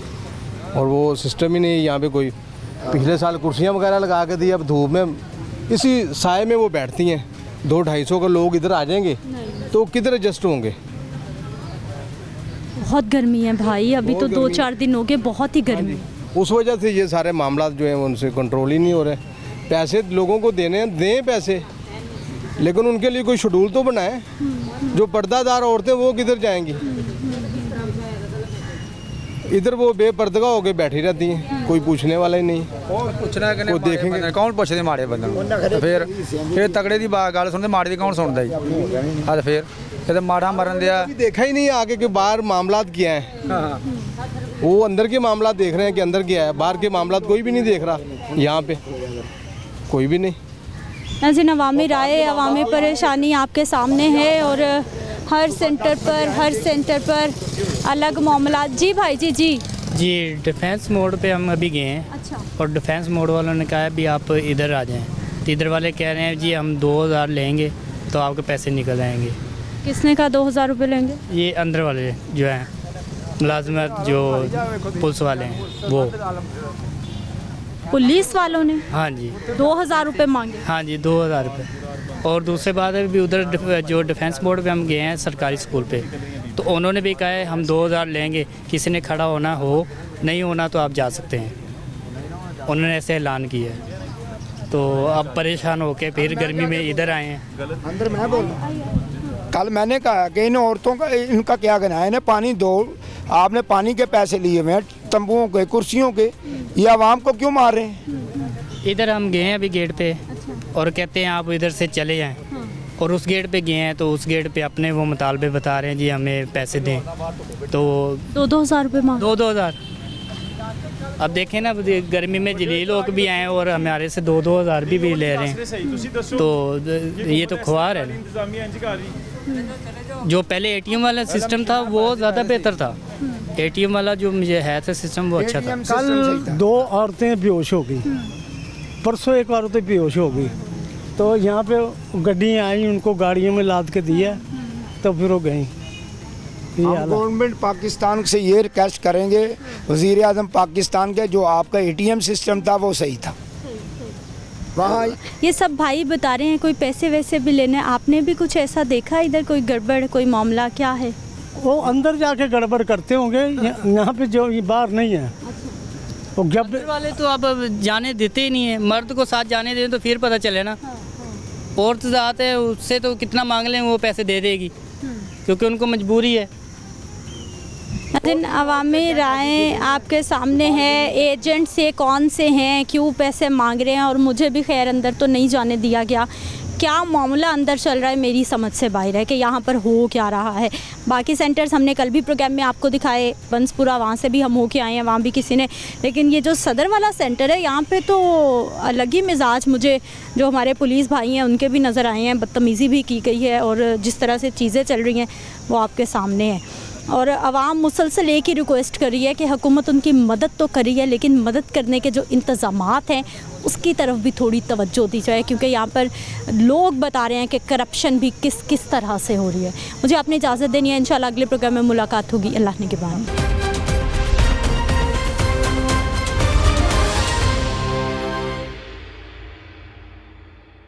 और वो सिस्टम ही नहीं है यहाँ पे कोई। पिछले साल कुर्सियाँ वगैरह लगा के दी, अब धूप में इसी साए में वो बैठती हैं। 200-250 का लोग इधर आ जाएंगे तो किधर एडजस्ट होंगे? बहुत गर्मी है भाई, अभी तो 2-4 दिन हो गए, बहुत ही गर्मी। उस वजह से ये सारे मामला जो हैं उनसे कंट्रोल ही नहीं हो रहे। पैसे लोगों को देने हैं, दें पैसे, लेकिन उनके लिए कोई शेड्यूल तो बनाए। जो पर्दादार औरतें वो किधर जाएंगी? इधर वो बेपर्दगा होके बैठी रहती हैं, कोई पूछने वाला ही नहीं। पूछना कि वो देखेंगे कौन पूछते माड़े बंदे फिर तगड़े की गल सुनते माड़े की कौन सुनता जी? हाँ फिर ये माड़ा मरन दिया देखा ही नहीं आगे के बाहर मामलात क्या है। वो अंदर के मामला देख रहे हैं कि अंदर क्या है, बाहर के मामला कोई भी नहीं देख रहा। यहाँ पे कोई भी नहीं। नाज़रीन, अवामी राय, अवामी परेशानी आपके सामने है और हर सेंटर पर अलग मामला। जी भाई जी डिफेंस मोड पे हम अभी गए हैं। अच्छा। और डिफेंस मोड वालों ने कहा है भी आप इधर आ जाएं, तो इधर वाले कह रहे हैं जी हम 2000 लेंगे तो आपके पैसे निकल आएंगे। किसने कहा 2000 रुपये लेंगे? ये अंदर वाले जो हैं मुलाजमत, जो पुलिस वाले हैं वो। पुलिस वालों ने? हाँ जी 2000 रुपये मांगे? हाँ जी 2000 रुपये। और दूसरी बात है भी उधर जो डिफेंस बोर्ड पे हम गए हैं सरकारी स्कूल पे, तो उन्होंने भी कहा है हम 2000 लेंगे, किसी ने खड़ा होना हो, नहीं होना तो आप जा सकते हैं। उन्होंने ऐसे ऐलान किया है। तो अब परेशान होके फिर गर्मी में इधर आए हैं। अंदर मैं बोल कल मैंने कहा कि इन औरतों का इनका क्या कहना है, इन्हें पानी दो। आपने पानी के पैसे लिए हुए हैं, तंबुओं के, कुर्सियों के, ये आवाम को क्यों मार रहे हैं? इधर हम गए हैं अभी गेट पे और कहते हैं आप इधर से चले जाएं। और उस गेट पे गए हैं तो उस गेट पे अपने वो मुतालबे बता रहे हैं जी हमें पैसे दें। तो 2000 रुपये मांग 2000। अब देखें ना, गर्मी में जलील लोग भी आए और हमारे से 2000 भी ले रहे हैं। तो ये तो खुआर है। जो पहले एटीएम वाला सिस्टम था वो ज़्यादा बेहतर था। एटीएम वाला जो मुझे है था सिस्टम वो अच्छा था। कल 2 औरतें बेहोश हो गई, परसों एक औरत बेहोश हो गई। तो यहाँ पे गड्डियाँ आई, उनको गाड़ियों में लाद के दिया, तो फिर वो गई। हम गवर्नमेंट पाकिस्तान से ये रिक्वेस्ट करेंगे, वज़ीर आज़म पाकिस्तान के, जो आपका एटीएम सिस्टम था वो सही था। वहाँ ये सब भाई बता रहे हैं कोई पैसे वैसे भी लेने। आपने भी कुछ ऐसा देखा इधर, कोई गड़बड़, कोई मामला क्या है? वो अंदर जाके गड़बड़ करते होंगे, यहाँ पे जो ये बाहर नहीं है। वो जब वाले तो अब जाने देते ही नहीं है। मर्द को साथ जाने दें तो फिर पता चले ना। औरत ज़ात है, उससे तो कितना मांग लें वो पैसे दे देगी, क्योंकि उनको मजबूरी है। लेकिन अवामी राय आपके सामने है, एजेंट से कौन से हैं, क्यों पैसे मांग रहे हैं, और मुझे भी खैर अंदर तो नहीं जाने दिया गया। क्या मामला अंदर चल रहा है मेरी समझ से बाहर है कि यहाँ पर हो क्या रहा है। बाकी सेंटर्स हमने कल भी प्रोग्राम में आपको दिखाए, बंसपुरा वहाँ से भी हम होके आए हैं, वहाँ भी किसी ने। लेकिन ये जो सदर वाला सेंटर है यहाँ पे तो अलग ही मिजाज मुझे जो हमारे पुलिस भाई हैं उनके भी नज़र आए हैं। बदतमीज़ी भी की गई है और जिस तरह से चीज़ें चल रही हैं वो आपके सामने है। और आवाम मुसलसल एक ही रिक्वेस्ट कर रही है कि हुकूमत उनकी मदद तो कर रही है, लेकिन मदद करने के जो इंतज़ामात हैं उसकी तरफ भी थोड़ी तवज्जो दी जाए, क्योंकि यहाँ पर लोग बता रहे हैं कि करप्शन भी किस किस तरह से हो रही है। मुझे अपनी इजाज़त देनी है। इंशाल्लाह अगले प्रोग्राम में मुलाकात होगी। अल्लाह ने के बाद।